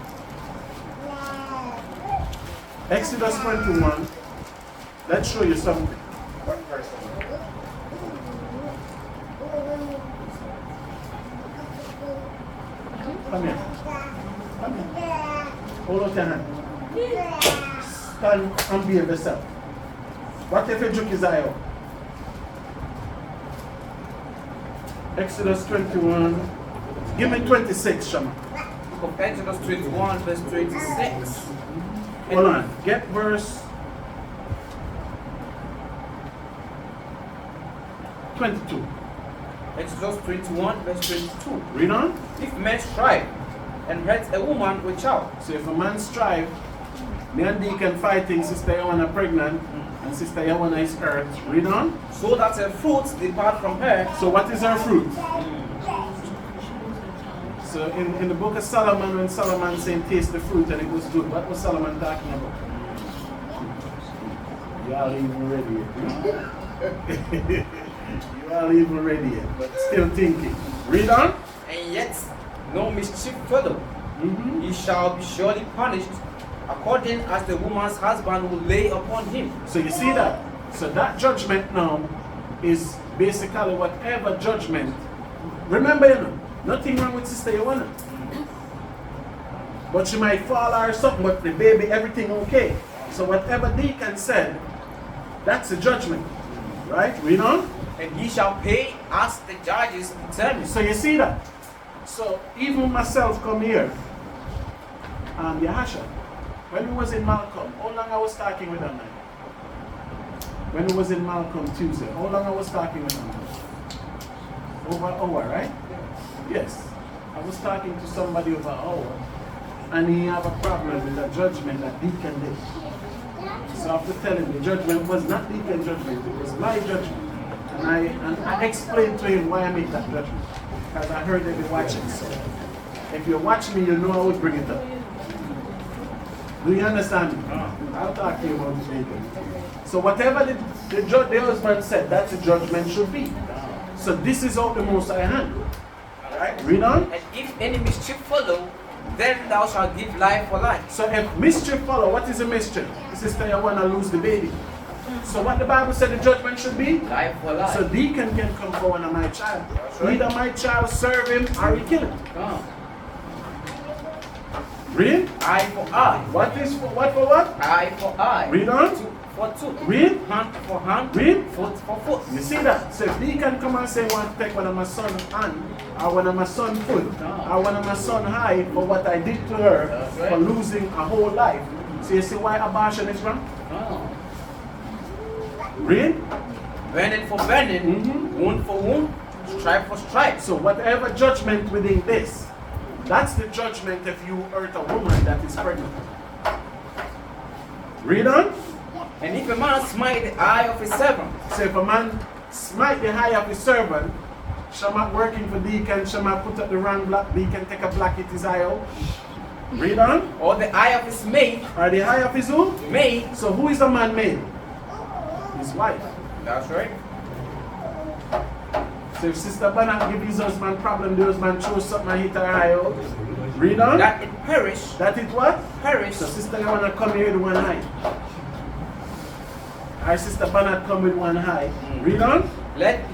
Exodus 21. Let's show you something. What verse? Come here. Come here. Hold out your hand. Stand and behave yourself. What if you juke his eye out? Exodus 21. Give me 26, Shama. Book of Exodus 21, verse 26. Hold on. Get verse 22. Exodus 21, verse 22. Read on. If men strive and hurt a woman with child, So if a man strive, me and Deacon fighting, Sister Yawana pregnant, and Sister Yawana is hurt. Read on. so that her fruits depart from her. So what is her fruit? So in the book of Solomon, when Solomon saying taste the fruit and it was good, what was Solomon talking about? Y'all even ready yet? You all even ready yet, but still thinking. Read on. And yet no mischief fellow. Mm-hmm. He shall be surely punished according as the woman's husband will lay upon him. So you see that? So that judgment now is basically whatever judgment. Remember, you know, nothing wrong with Sister Yawana. But she might fall or something, but the baby, everything okay. So whatever Deacon said, that's a judgment. Right? Read on. And he shall pay as the judges determine. So you see that? So even myself come here, Yahasha, when we was in Malcolm, how long I was talking with them? When we was in Malcolm Tuesday, how long I was talking with them? Over an hour, right? Yes. I was talking to somebody over an hour, and he have a problem with the judgment that Deacon did. So I have to tell him the judgment was not Deacon's judgment, it was my judgment. And I explained to him why I made that judgment. Because I heard that you're watching. So if you watch me, you know I would bring it up. Do you understand me? I'll talk to you about it later. So whatever the husband said, that's the judgment should be. So this is how the Most High handle. Alright, read on. And if any mischief follow, then thou shalt give life for life. So if mischief follow, what is a mischief? Sister, you want to lose the baby. So what the Bible said the judgment should be? Life for life. So Deacon can come for one of my child. right. Either my child serve him or he kill him. Read. Eye for eye. What is for what for what? Eye for eye. Read on. Tooth for tooth. Read. Hand for hand. Read. Foot for foot. You see that? So if Deacon come and say want to take one of my son's hand, or one of my son's foot, or one of my son's eye for what I did to her That's right. for losing a whole life. So you see why abortion is wrong? Read. Burning for burning. Mhm. Wound for wound. Stripe for stripe. So whatever judgment within this, that's the judgment if you hurt a woman that is pregnant. Read on. And if a man smite the eye of his servant, So if a man smite the eye of his servant, Shama working for Deacon, Shama put up the wrong block, Deacon take a block, hit his eye out. Read on. or the eye of his maid, Or the eye of his who? maid, So who is the man made? His wife. that's right. So if Sister Bannock give his husband problem, the husband chose something and hit her eye out, Read on. that it perish, That it what? perish. So sister, you wanna come here with one eye. Our sister Bernard come with one eye. Read on.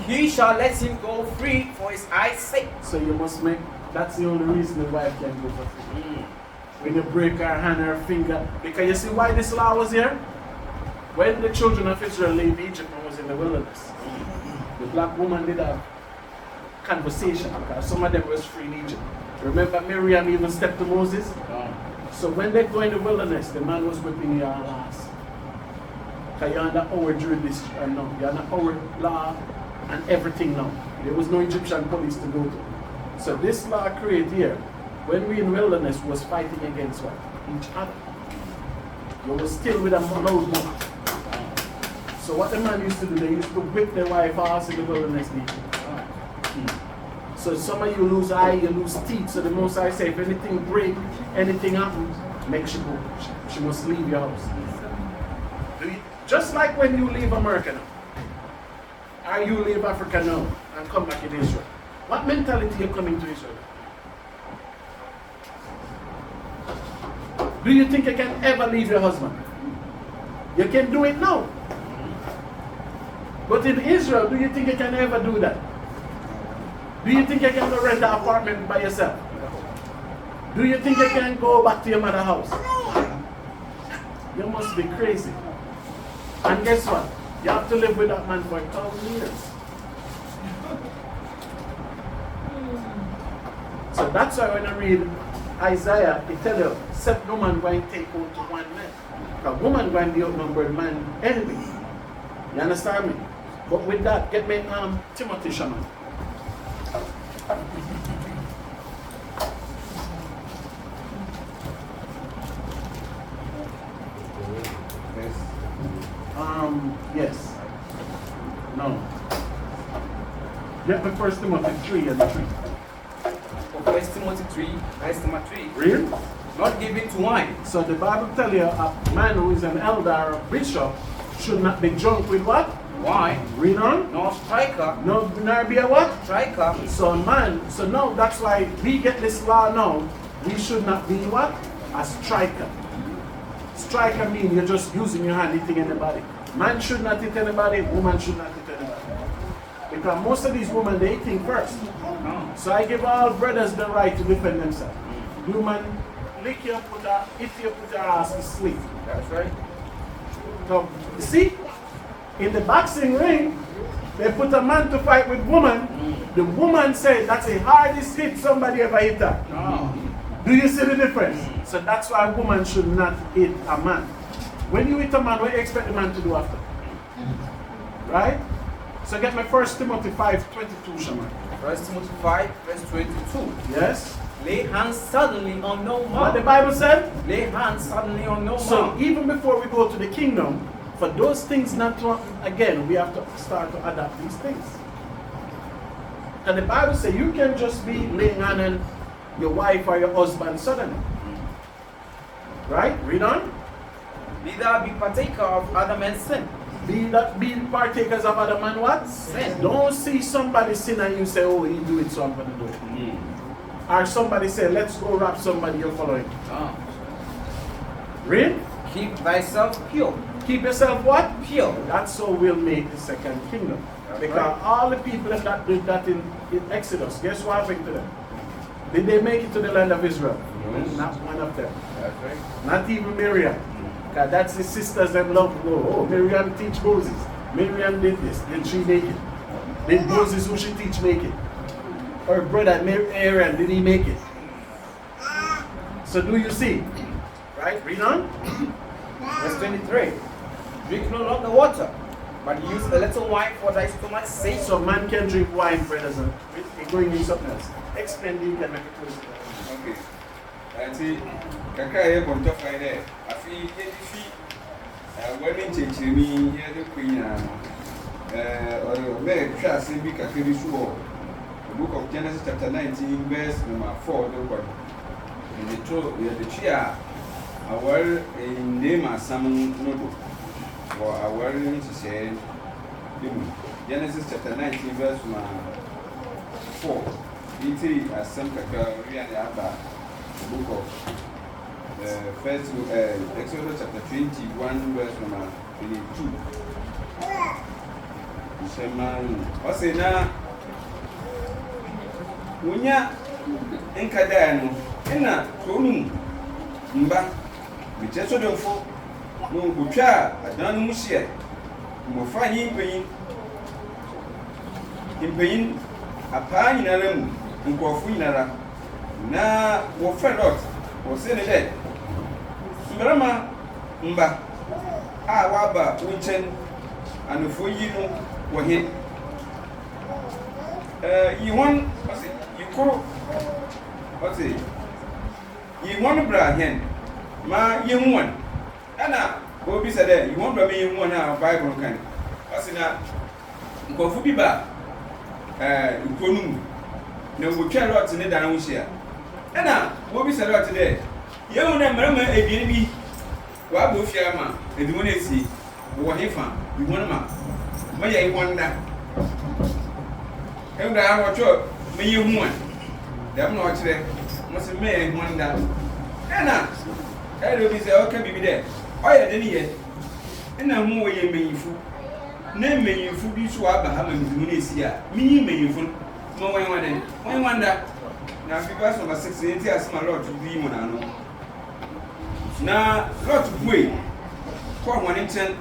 He shall let him go free for his eyes' sake. So you must make, that's the only reason the wife can go for free. When you break her hand or finger. Because you see why this law was here? When the children of Israel left Egypt and was in the wilderness, the black woman did have conversation because some of them was free in Egypt. Remember Miriam even stepped to Moses? So when they go in the wilderness, the man was whipping your ass. Because you're under our jurisdiction now. You're under our law and everything now. There was no Egyptian police to go to. So this law created here, when we in wilderness was fighting against what? Each other. You was still with a loud mouth. So what the man used to do, they used to whip their wife ass in the wilderness. So some of you lose eye, you lose teeth. So the most I say, if anything break, anything happens, make she go. She must leave your house. Just like when you leave America now, or you leave Africa now and come back in Israel. What mentality you coming to Israel? Do you think you can ever leave your husband? You can do it now. But in Israel, do you think you can ever do that? Do you think you can go rent an apartment by yourself? Do you think you can go back to your mother's house? You must be crazy. And guess what? You have to live with that man for 1,000 years. So that's why when I read Isaiah, it tells you, 7 women going to take out to 1 man. A woman going to be outnumbered man enemy. You understand me? But with that, get me Timothy Shaman. Yes. No. Get me 1 Timothy 3 and 3. 1 Timothy 3, verse number 3. Read? Not given to wine. So the Bible tells you a man who is an elder or a bishop should not be drunk with what? Wine. Read on. Nor striker. No, nor be a what? Striker. So man, so now that's why we get this law now. We should not be what? A striker. Striker means you're just using your hand hitting anybody. Man should not hit anybody, woman should not hit anybody. Because most of these women, they think first. So I give all brothers the right to defend themselves. Woman, lick your put her, if you put her ass to sleep. That's right. So, you see, in the boxing ring, they put a man to fight with woman. The woman said that's the hardest hit somebody ever hit her. Do you see the difference? So that's why a woman should not hit a man. When you hit a man, what do you expect the man to do after? Right? So get my 1 Timothy 5:22, Shaman. 1 Timothy 5, verse 22. Yes? Lay hands suddenly on no man. What the Bible said? Lay hands suddenly on no So man. even before we go to the kingdom, for those things not to happen again, we have to start to adapt these things. And the Bible says you can just be laying hand on your wife or your husband suddenly. Right? Read on. Neither be partaker of other men's sin. Be partakers of other man what? Sin. Don't see somebody sin and you say, oh, he do it, so I'm going to do it. Or somebody say, let's go rob somebody you're following. Read? Keep thyself pure. Keep yourself what? Pure. That's how we'll make the second kingdom. That's Because right. all the people that did that in Exodus, guess what happened to them? Did they make it to the land of Israel? Yes. Not one of them. That's right. Not even Miriam. Because that's the sisters that love to go, oh, Miriam teach Moses. Miriam did this. Did she make it? Did Moses who she teach make it? Her brother Aaron, did he make it? So do you see? Right? Read on. Verse 23. Drink no longer water, but use a little wine for thy stomach's sake. So man can drink wine, brothers, and we're going in something else. Explain the you can make it clear. Okay. Auntie, kakra ye bon to find there. Afi ye fi wani chenchemi ye de kunya or me twa se bi kakra bi so the book of Genesis chapter 19 verse number 4 do ko. The true the chia our in name asam no do. For our need to say Genesis chapter 19 verse number 4. Iti asam kakra wi and aba book of first Exodus chapter 21 verse number 22. I say now, when ya enkadano, ena tonu mba, micheso demfo, no butcha, adanu musie, mo fanyi impeyin apa nyinara mu nkofo nyinara na wo felot wo se ne de mbrama mba a waba wunchen anofo yi no wo he yi won ase yikoro ase yi won bra hen ma yi won ana wo bi se de yi won bra me yi won na bible kan ase na nkofo bi ba ikonum na wotwa lot ne dan ho hia ena wo bi se lot de yehu na mmarama ebien bi wa bo fia ma edimu na esi wo hefa iwon ma ye iwonda em da ho cho me ye hu an dem na o kire mo se me ye iwonda ena do bi se o ka bibi de o ye de ni ye ena hu wo ye meyifu na meyifu bi so aba ha ma edimu na esi a mi meyifu mo wen wanda na verse number 6 enti asema lot bi mo na no na lot buwe ko ho ne chen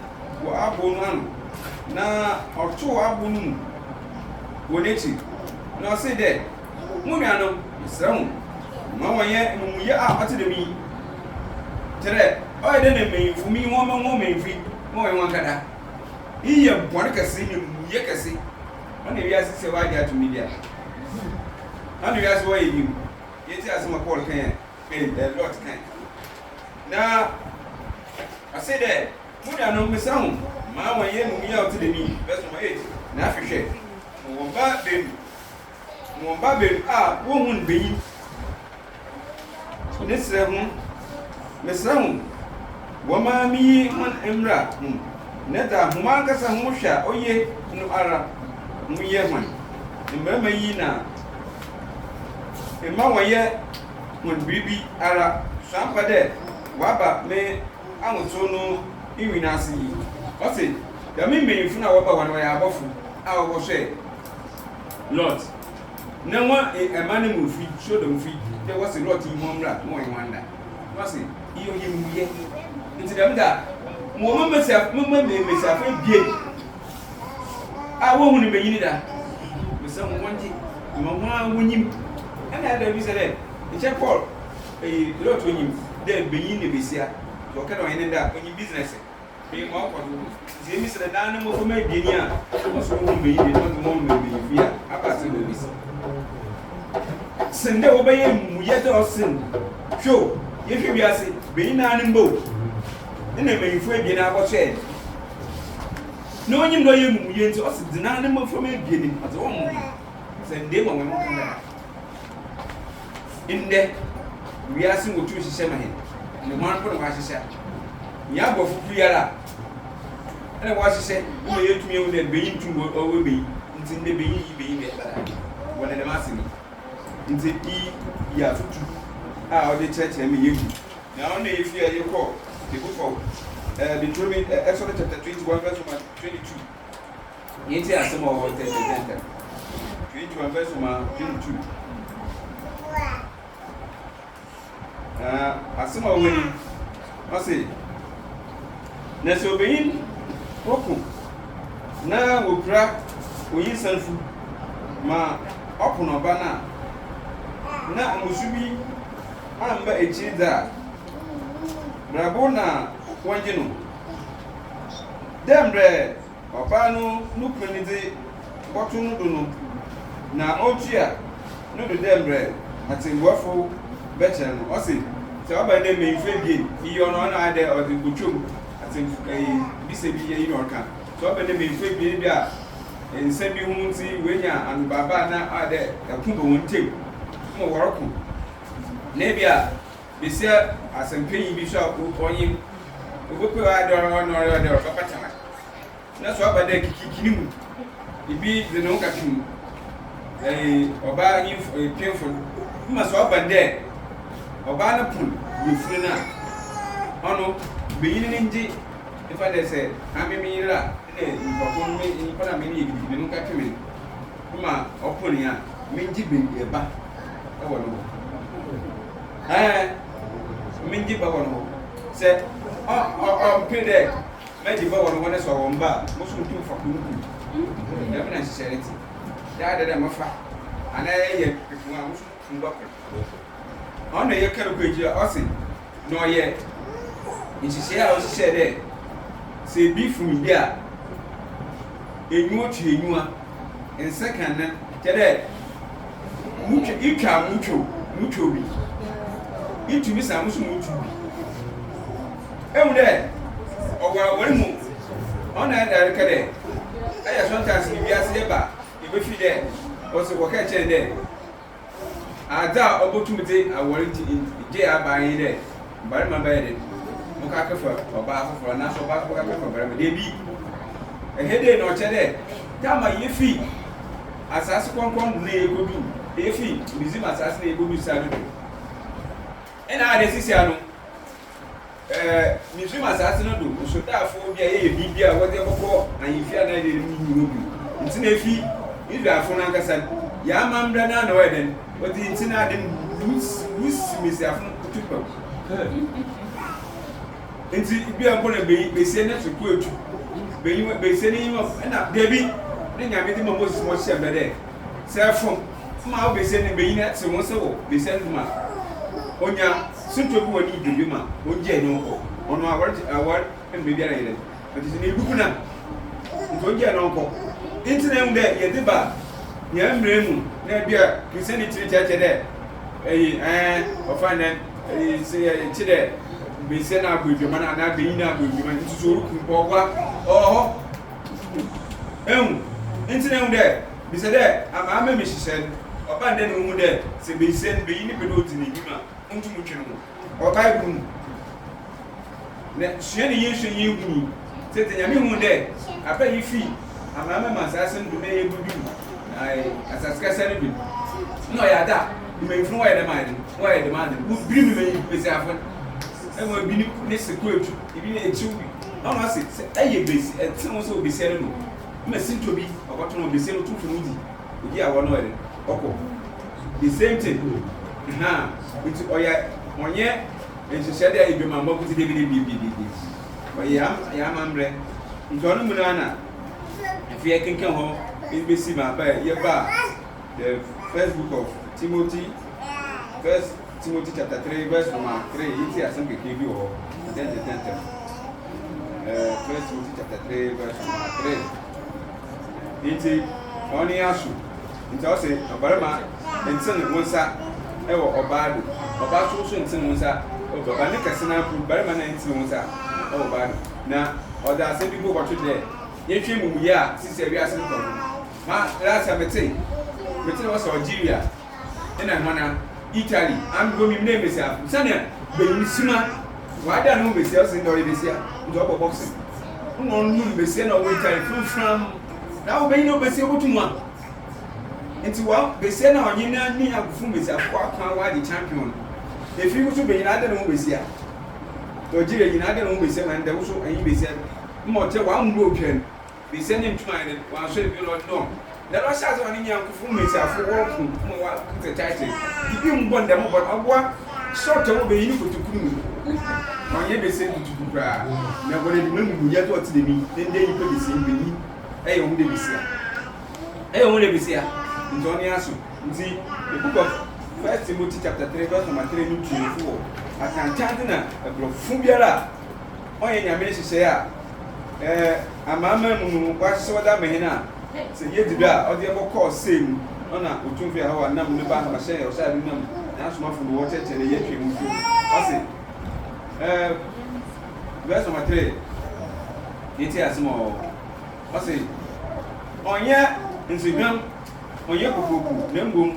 wo abo no ano na oto abo no wo nechi na say de mo nua no srawo ma wonye mumuye a ate de mi tere o de na menfu mi wo mo menfi mo wen wankada iye bone kase ni mumuye kase ona wi asese wa dia to media ana wi asese wa yi yeti asema Paul kan lot kan na I say that muna no mesahu ma wanye mu ya otu de mi verse 8 na afihwe mo ba be a wo hun beyi ne sre hu mesahu wo ma mi man emra ne da hu ma kasa hu hwa oye no ara mu ye man mmarama yi na ma wanye mun bibi ara sampa de waba me amuto no iwina ase yi o se da me menfu na waba wa no ya abofu a wo hwe lot na wa emane mu fi show them fi de was lot yi momra mo en wanda wa se iyo ye muye nti da mda mo mo mesa fa bie a wo hu ni benyini da mesa mo wonje mo wa wonyim ana da bi se de che Paul lot wonyim de beyin ne besia to kana ene da onyi business be mo akwa do ze mi sere dan mo ko me bieni a mo so mo beyin de no mo me beyin fi a aba se do bis sende wo be yem mu ye do sin hwo ye hwe biase beyin na ne mbo ene me yifu ebien akọ che no onyi no ye mu ye nti o se dina ne mo fo me bieni ate wo mo sende mo mo kana inde we are seeing what you say, my hand. The man put a wash. Ya go for Yara. And I was said, you may to me with the being to over me, until the being better. When I'm asking me, in the ya out the church and me. Now, only if you are your call, the book of Deuteronomy, Exodus chapter 21, verse 22. Yet, there are some of the 21 verse 22. Asema weni ase na se obeyin oku na wokra oyin sanfu ma opuno bana na musubi amba echida brabo na wanjino dembre opanu nukwenide botunu dunu na otua no de dembre atingwafo better no osi se oba de me ife again iyo no na ade o de butchum atin bi se bi ye no ka so oba de me ife bi bia ense bi hu nti wenya anu baba na ade ekumbo wontem mo woroko na bia bisia asempenyi bi so onyi ogope ade no ade o papa chama na so oba de kikini mu ibi de no ka tim oba yi painful ma so oba de ɔbaa no pon yɛfiri no a ɔno bɛyini no ngye ifa dɛ sɛ ameme yera ne nipɔko nipa na mene yɛ gidigidi no ka tweme ma ɔpone a mengye ɛba ɛwɔ no hɔ mengye ba wɔ no hɔ sɛ ɔmpe dɛ mɛgye ba wɔ no hɔ ne sɛ ɔwɔ mba a mo so ntum fa kunku yɛme na nhyehyɛ ne ti daa dɛ dɛ mɛfa anaa ɛyɛ pefu a mo so tumba kɔ ɔno yɛ kɛro kɔ agyira ɔse na ɔyɛ nhyehyɛ a ɔhyehyɛ dɛ sɛ ebi fumi bi a enyiwa twa enyiwa nsa kan na kyɛ dɛ itwa mutwo bi itumi sa mo so mutwo bi ehu dɛ ɔwɔre mu ɔna ɛda ka dɛ ɛyɛ sometimes bi ase yɛba ebefi dɛ ɔsɛ wɔka kyɛn dɛ ada ɔbɔtum de awɔre gye aban yi dɛ barima bɛyɛ dɛ mo ka kafa ɔbaa foforɔ na so ɔbaa foforɔ ka kafa barima de bi ɛhɛ dɛ na ɔkyɛ dɛ tama yɛfi asase kɔnkɔn na yɛkɔdu yɛfi bizim asase na yɛkɔdu saa dodo ɛna ade sisi ano bizim asase no do nsodaafoɔ bi a yɛyɛ biribi a wɔde bɔkɔ ahemfi a na yɛde mu nyina bi nti na efi israelfoɔ no ankasa yɛama mbra na na wɔyɛ dɛn wɔde nti na ade lusi mesiafo no tupam nti bi a nkɔ na besie ne soko etu besie ne yima ɛna debi ne nyame de ma Moses mo hyɛ mbɛ dɛ sɛ fom ma wo besie ne beyi na te wo sɛ wo besie no ma onya sunto bi wɔ ne bibi ma onje ne nkɔ ɔno awar en bebi ara yɛlɛ nti ne buku na nti onje ne nkɔ nti na hu dɛ yɛde ba nya mmerɛ mu na bia besie ne tiri kyɛkyɛ dɛ ɔfa ne sɛ yɛ dɛ besie na abodwama na na beyi na abodwama nti so ruku bɔwa ɔhɔ nti na hu dɛ bisɛ dɛ ama me hyehyɛ ɔba ndɛ ne hu dɛ sɛ besie no beyi ne pɛdɛ ɔdi ne nim a ntum twe no ɔba ibu mu na sua ne yɛnsua yɛhuni sɛ te nyame hu dɛ apa yi fi ama ma asase no do na yɛbudu asase kasa no bi na ɔyɛ ada mmɛmfunu wɔyɛ dɛm ayɛ no wɔyɛ dɛm ade wobiri me besiafo ɛwɔ bi ne seko etu ebi ne ekyiw bi ɔno ase sɛ ɛyɛ besi ɛtene wo sɛ obesia no no ma sinto bi ɔkɔto no obesia no tumfo no di ogi a wɔno ɛde ɔkɔ the same thing nti ɔnyɛ nhyehyɛ de a edwuma mbɔ kuti de bi ɔyɛ amambrɛ nti ɔno mu no ana efi ɛkenkan hɔ ebesi ma ba yɛba the first book of Timothy chapter 3 verse number 3 yiti asem keke bi wɔ then first Timothy chapter 3 verse number 3 yiti ɔne aso nti ɔse ɔbarima nten wo nsa ɛwɔ ɔbaa do ɔbaa so nten wo nsa ɔbaa ne kɛse na apu barima na nten wo nsa ɛwɔ ɔbaa do na ɔda asɛm bi bo wɔto dɛ yɛhwɛ mumu yɛ a sisi awi ase no kɔ ma rasa mete wɔ sɛ Algeria ɛna hɔna Italy amgo mi mne mesia sane beyin sima wada no mesia so ndore besia ndo obo boxing no no besia na wo Italy from na wo beyin no besia botumu a enti wa besia na onye na ni agufu mesia kwa kan wa di champion efi wo so beyin ada no besia Algeria yin ada no besia man da wo so ayi besia mo te wa mbo otwen besia ne ntuma ene wa so bi no na lo sha so ni nyankufu mesiafo wo ku mo wa te title ibi mbo ndem bo agwa short wo be yini kutukuru mu onye be se kutukuru kra na bo de mamu ya to ti de mi den de yi pe be se be ni e yo hu de bisia ndoni aso nti the book of First Timothy chapter 3 verse number 3 ni tuefo akan chante na agrofu biara onye nyame hyehyɛ a amama mu wa hyehyɛ wada mehina sɛ yɛdi da ɔde ɛbɔkɔɔ sɛm ɔna otumfi a hɔ nam ne ba ma hyɛ ɔhyɛ bi nam na asomafo no wɔkyɛkyɛ ne yɛtwe mu fi ɔse verse number 3 yɛti asɛm ɔse ɔnyɛ nsɛdwam ɔnyɛ kokoku na mbom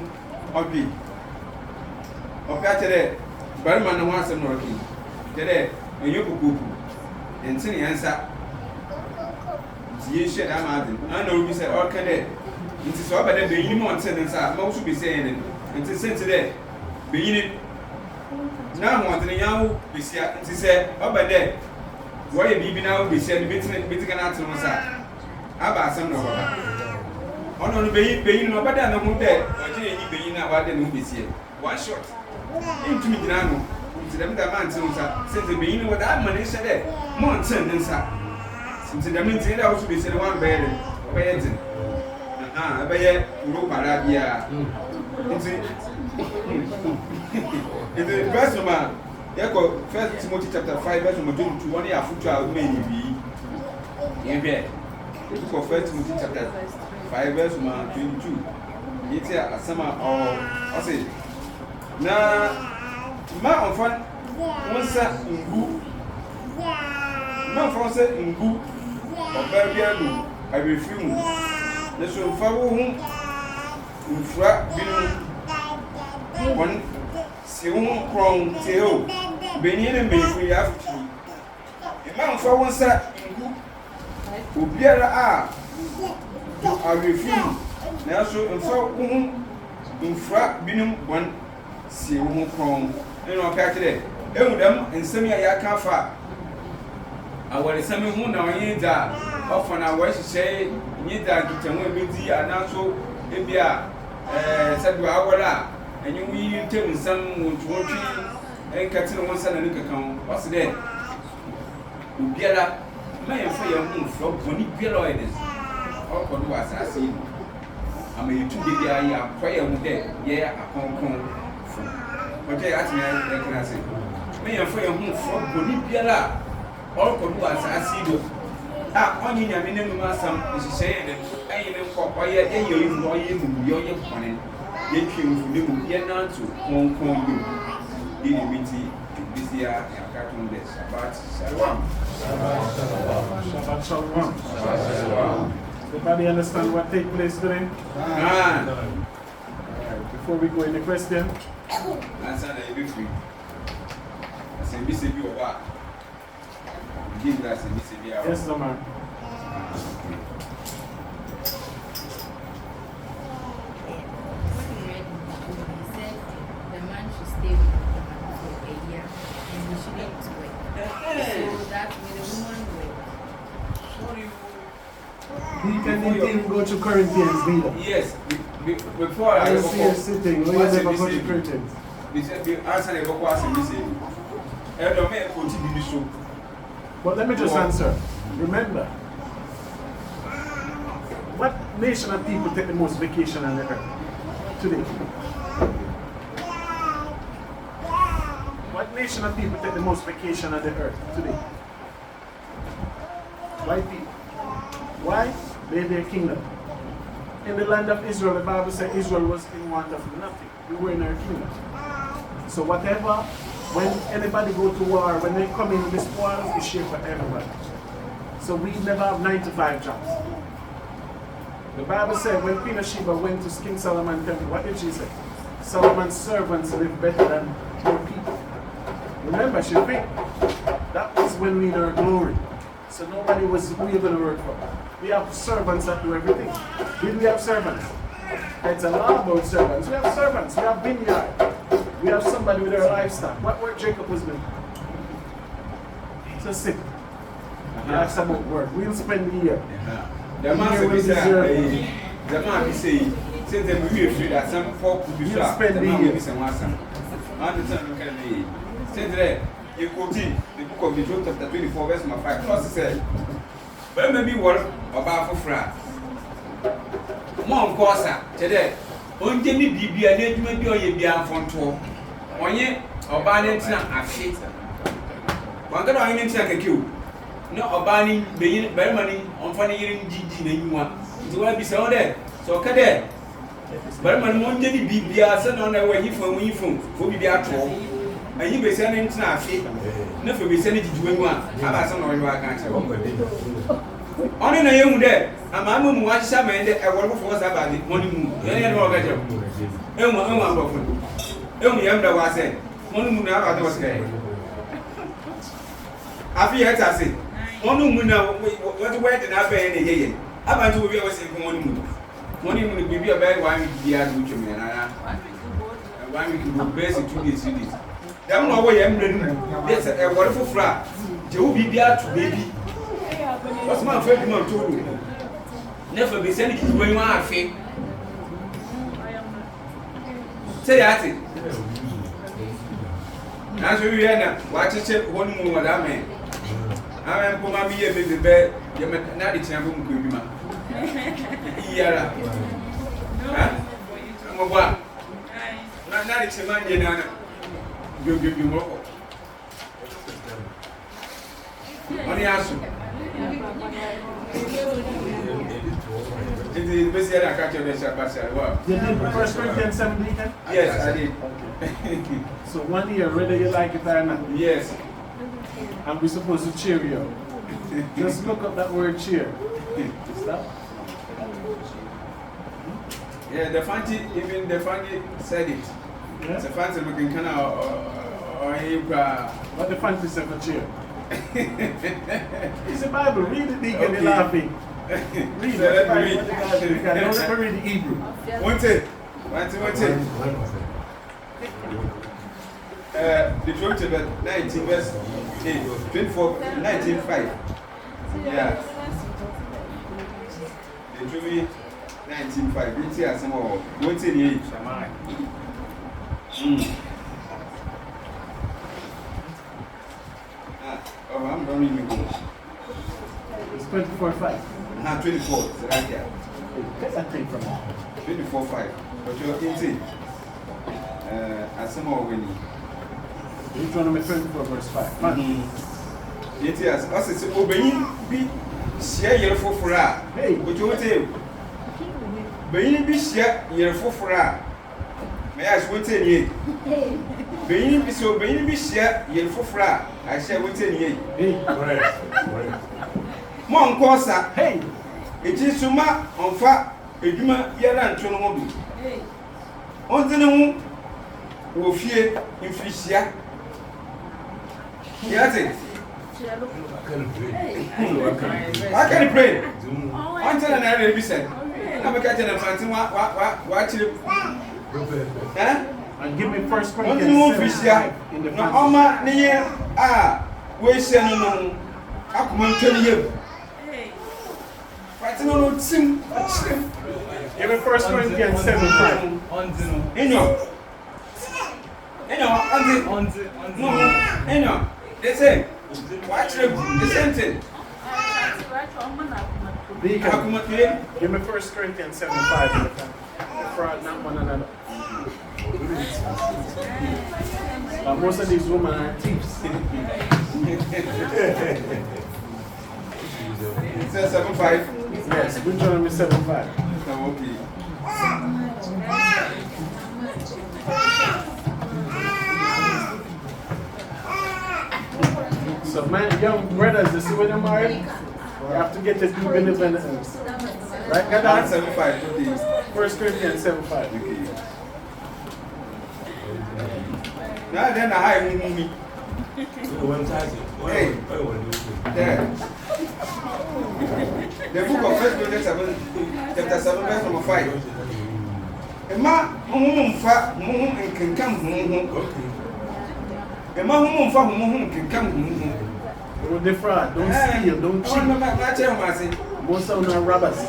ɔdwe ɔka kyerɛ barima no ho asɛm na ɔke kyerɛ ɔnyɛ kokoku ntene yɛnsa ye share that man and no be say okay there it is over there be you want say nsa ma wo so be say yen nti sent there be yin na mo ntene yawo besia nti se obede wo ye bibi na wo besia ni beti kana atene sa aba asem no baba ono no beyi no obede na ho de oje yi beyi na wa de no besia one shot intumi gina no nti dem da man tene sa se te beyi no da man hye de mo ntene nsa nti dem nti da wo so besia one beyi de obeye tin abeye uro para bia nti the verse number First Timothy chapter 5 verse number 22 one ya futu a we ni bi yebe the book of First Timothy chapter 5 verse number 22 yeti asama o say na ma onfa wonsa ngu ma onfa se ngu oba bia lu abefi mu na so fa wo hu ufra binu one si wo kron teo beni ne mefu ya futi e ma nfa wonsa ngu obiara a arefi na so nfa wo hu ufra binu one si wo kron e no ka kire ehu dem nsem ya ka fa awore sami hu na onye da ofa na wo hihye nyi da gitamu ebedi anaso ebia sadu awora enyu wi ntem nsam wontuotwi enkatene wonsa na nkakan wase de obiara ma yemfa ye hu fro boni biara oyede okodo wasase ni ama yetu de ya ya kwaye mu de ye akonkon fu oje atime ekana se ma yemfa ye hu fro boni biara okodo wasase do onye nyame ne mu asam nhyehyɛ ne ayene nkɔ ɔyɛ eyi mu ɔyɛ mu yɛ ɔyɛ bɔne yɛ twemfu ne mu yɛ nanto konkon yi mu ne biti bisia ya katon de Shabbat Shalom. Shabbat Shalom. Everybody understand what take place today? Before we go in the question, answer na be free. Ase bi se bi oba. Give that se bi se bi awo. yes, man. He can even go to Corinthians leader. Yes, before I see you sitting, when you never go to Corinthians. They said the answer they go ask me say. Elder may continue the show. But let me just answer. Remember, what nation of people take the most vacation on the earth today? What nation of people take the most vacation on the earth today? White people. Why? They're their kingdom. In the land of Israel, the Bible says Israel was in want of nothing. We were in our kingdom. So whatever, when anybody go to war, when they come in with this war, it's shared for everybody. So we never have 9 to 5 jobs. The Bible said when Queen of Sheba went to King Solomon's temple, what did she say? Solomon's servants live better than your people. Remember, she think that was when we in our glory. So nobody was who you're going to work for. We have servants that do everything. Did we have servants? It's a lot about servants. We have servants. We have vineyard. We have somebody with their livestock. What work Jacob was doing? So sick. That's about work. We'll spend the year. The man be say, since them we free that some folk will be You'll spend the year. And the time can be. Since there, you quote the book of Deuteronomy chapter 24 verse 5. First said, but maybe what about for France. Mon cosa today. On Jimmy Bibi and it may be on your beer from tour. On ye or banning a shit. One got on a queue. No, or banning very money on funny hearing GG and you want. It will be so there. So, Cadet. But man, one Jimmy Bibi are sent on their way from we from who be at all. And you be sending to a shit. Never be sending to you one. How about some of you I can't tell. Only na young there, and my mum was some and I work for us about the money moon. Any more better. Only Emma was saying, one moon out was there. I feel it, I say, one moon now, what way did I pay any year? About 2 years in one moon. One moon will be a bad wine with the other, and 1 week to go basic 2 days. Them no way I'm ready. Yes, a wonderful flat. You be there to baby. What's my favorite man told you? Never be sending his way my feet. Say that it. As we are watch it one more, madame. I am for my beer, baby bed. You met not the chamber, baby man. Yara. What? Not the chamber, you know. You give you more. Only answer. It is basically a catch of the Shabbat. You did 1 Corinthians 17? Yes, I did. Okay. So 1 year, whether you like it or not. Yes. And we're supposed to cheer you up. Just look up that word cheer. Stop. Yeah, the Fanti, even the Fanti said it. Yeah? It's a fancy looking kind of What the fancy say for cheer? It's the Bible. Read it, Deacon. Okay. You're laughing. Read it. So let me read. What the Bible is. Don't let me read the Hebrew. One thing. Deuteronomy 19 verse 8, 24, 19, 5. Yeah. Deuteronomy 19, 5. You see some more. One thing. Oh, I'm not reading English. It's 24:5. 24. It's right here. Get that thing from me. 24:5. But you're in as some more winning. Deuteronomy 24 verse 5. Man. It is us. It's obeying. Be share your fofora. Hey. What you want to do? Be share your fofora. May I want to ye? Be so be share your fofora. I share what ye. Hey. Mon cosa. Hey. It is suma on fa. Eduma yara ntono Hey. On the wo fie infisia. Yes it. I can pray. Until an area be said. I'm a catching a fancy watch it. And give me 1 One Corinthians thing won't 7, fish here. 5 in the No, fancy. Oma near we send no. I come and tell you. Hey. Fighting on sim. Give me 1 Corinthians 7, 5. They say, watch the same thing. Deacon, give me 1 Corinthians 7, 5 in the fancy. Fraud not one another. But most of these women are thieves. It says 7:5. Yes, Deuteronomy 7, 5. Okay. So, man, young brothers, you see when you're married, you have to get the due diligence. Right, Gadar? 7:5. Okay. 1 Corinthians 7, 5. Okay. Now then, I have me. Hey. There. The book of 1 Corinthians 7, chapter 7, verse number 5. Emma, fa, and can come home. Emma, fa, can come home. Don't defraud, don't steal, don't cheat. Most of them are robbers.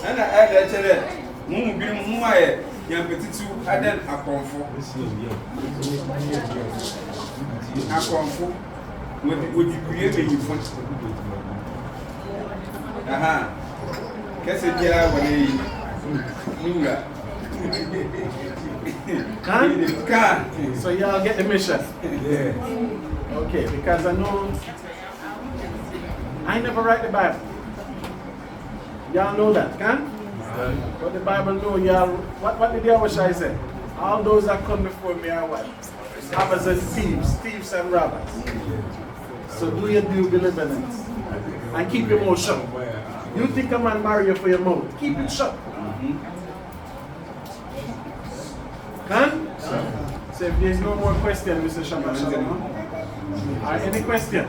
And I add that to that. Moon be my young petit and then a comfort. A comfort would you create a new foot? Aha. Guess it, yeah, when Can? So y'all get the mission. Yeah. Okay, because I know I never write the Bible. Y'all know that, can? But the Bible know y'all. What did the Yahweh say? All those that come before me are what? Robbers and thieves and robbers. So do your due diligence and keep your mouth shut. You think a man marry you for your mouth? Keep it shut. Can? So if there's no more question, Mr. Shabbat Shalom. Alright, any question?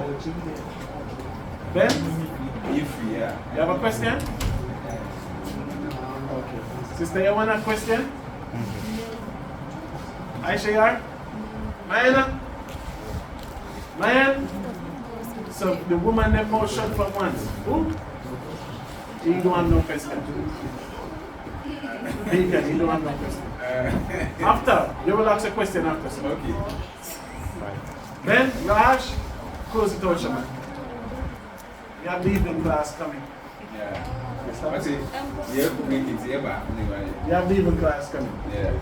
Ben? Yeah. You have a question? Okay. Sister, you want a question? Aisha, you are? Mayan? Mayan? So the woman them mouth shut for once. Who? He don't have no question. He don't have no question. After, you will ask a question after. So. Okay. Ben, your Ash, close it out, Shaman. You have the evening class coming. Yeah. What's it? Yeah, we can see about. You have the evening class coming. Yeah.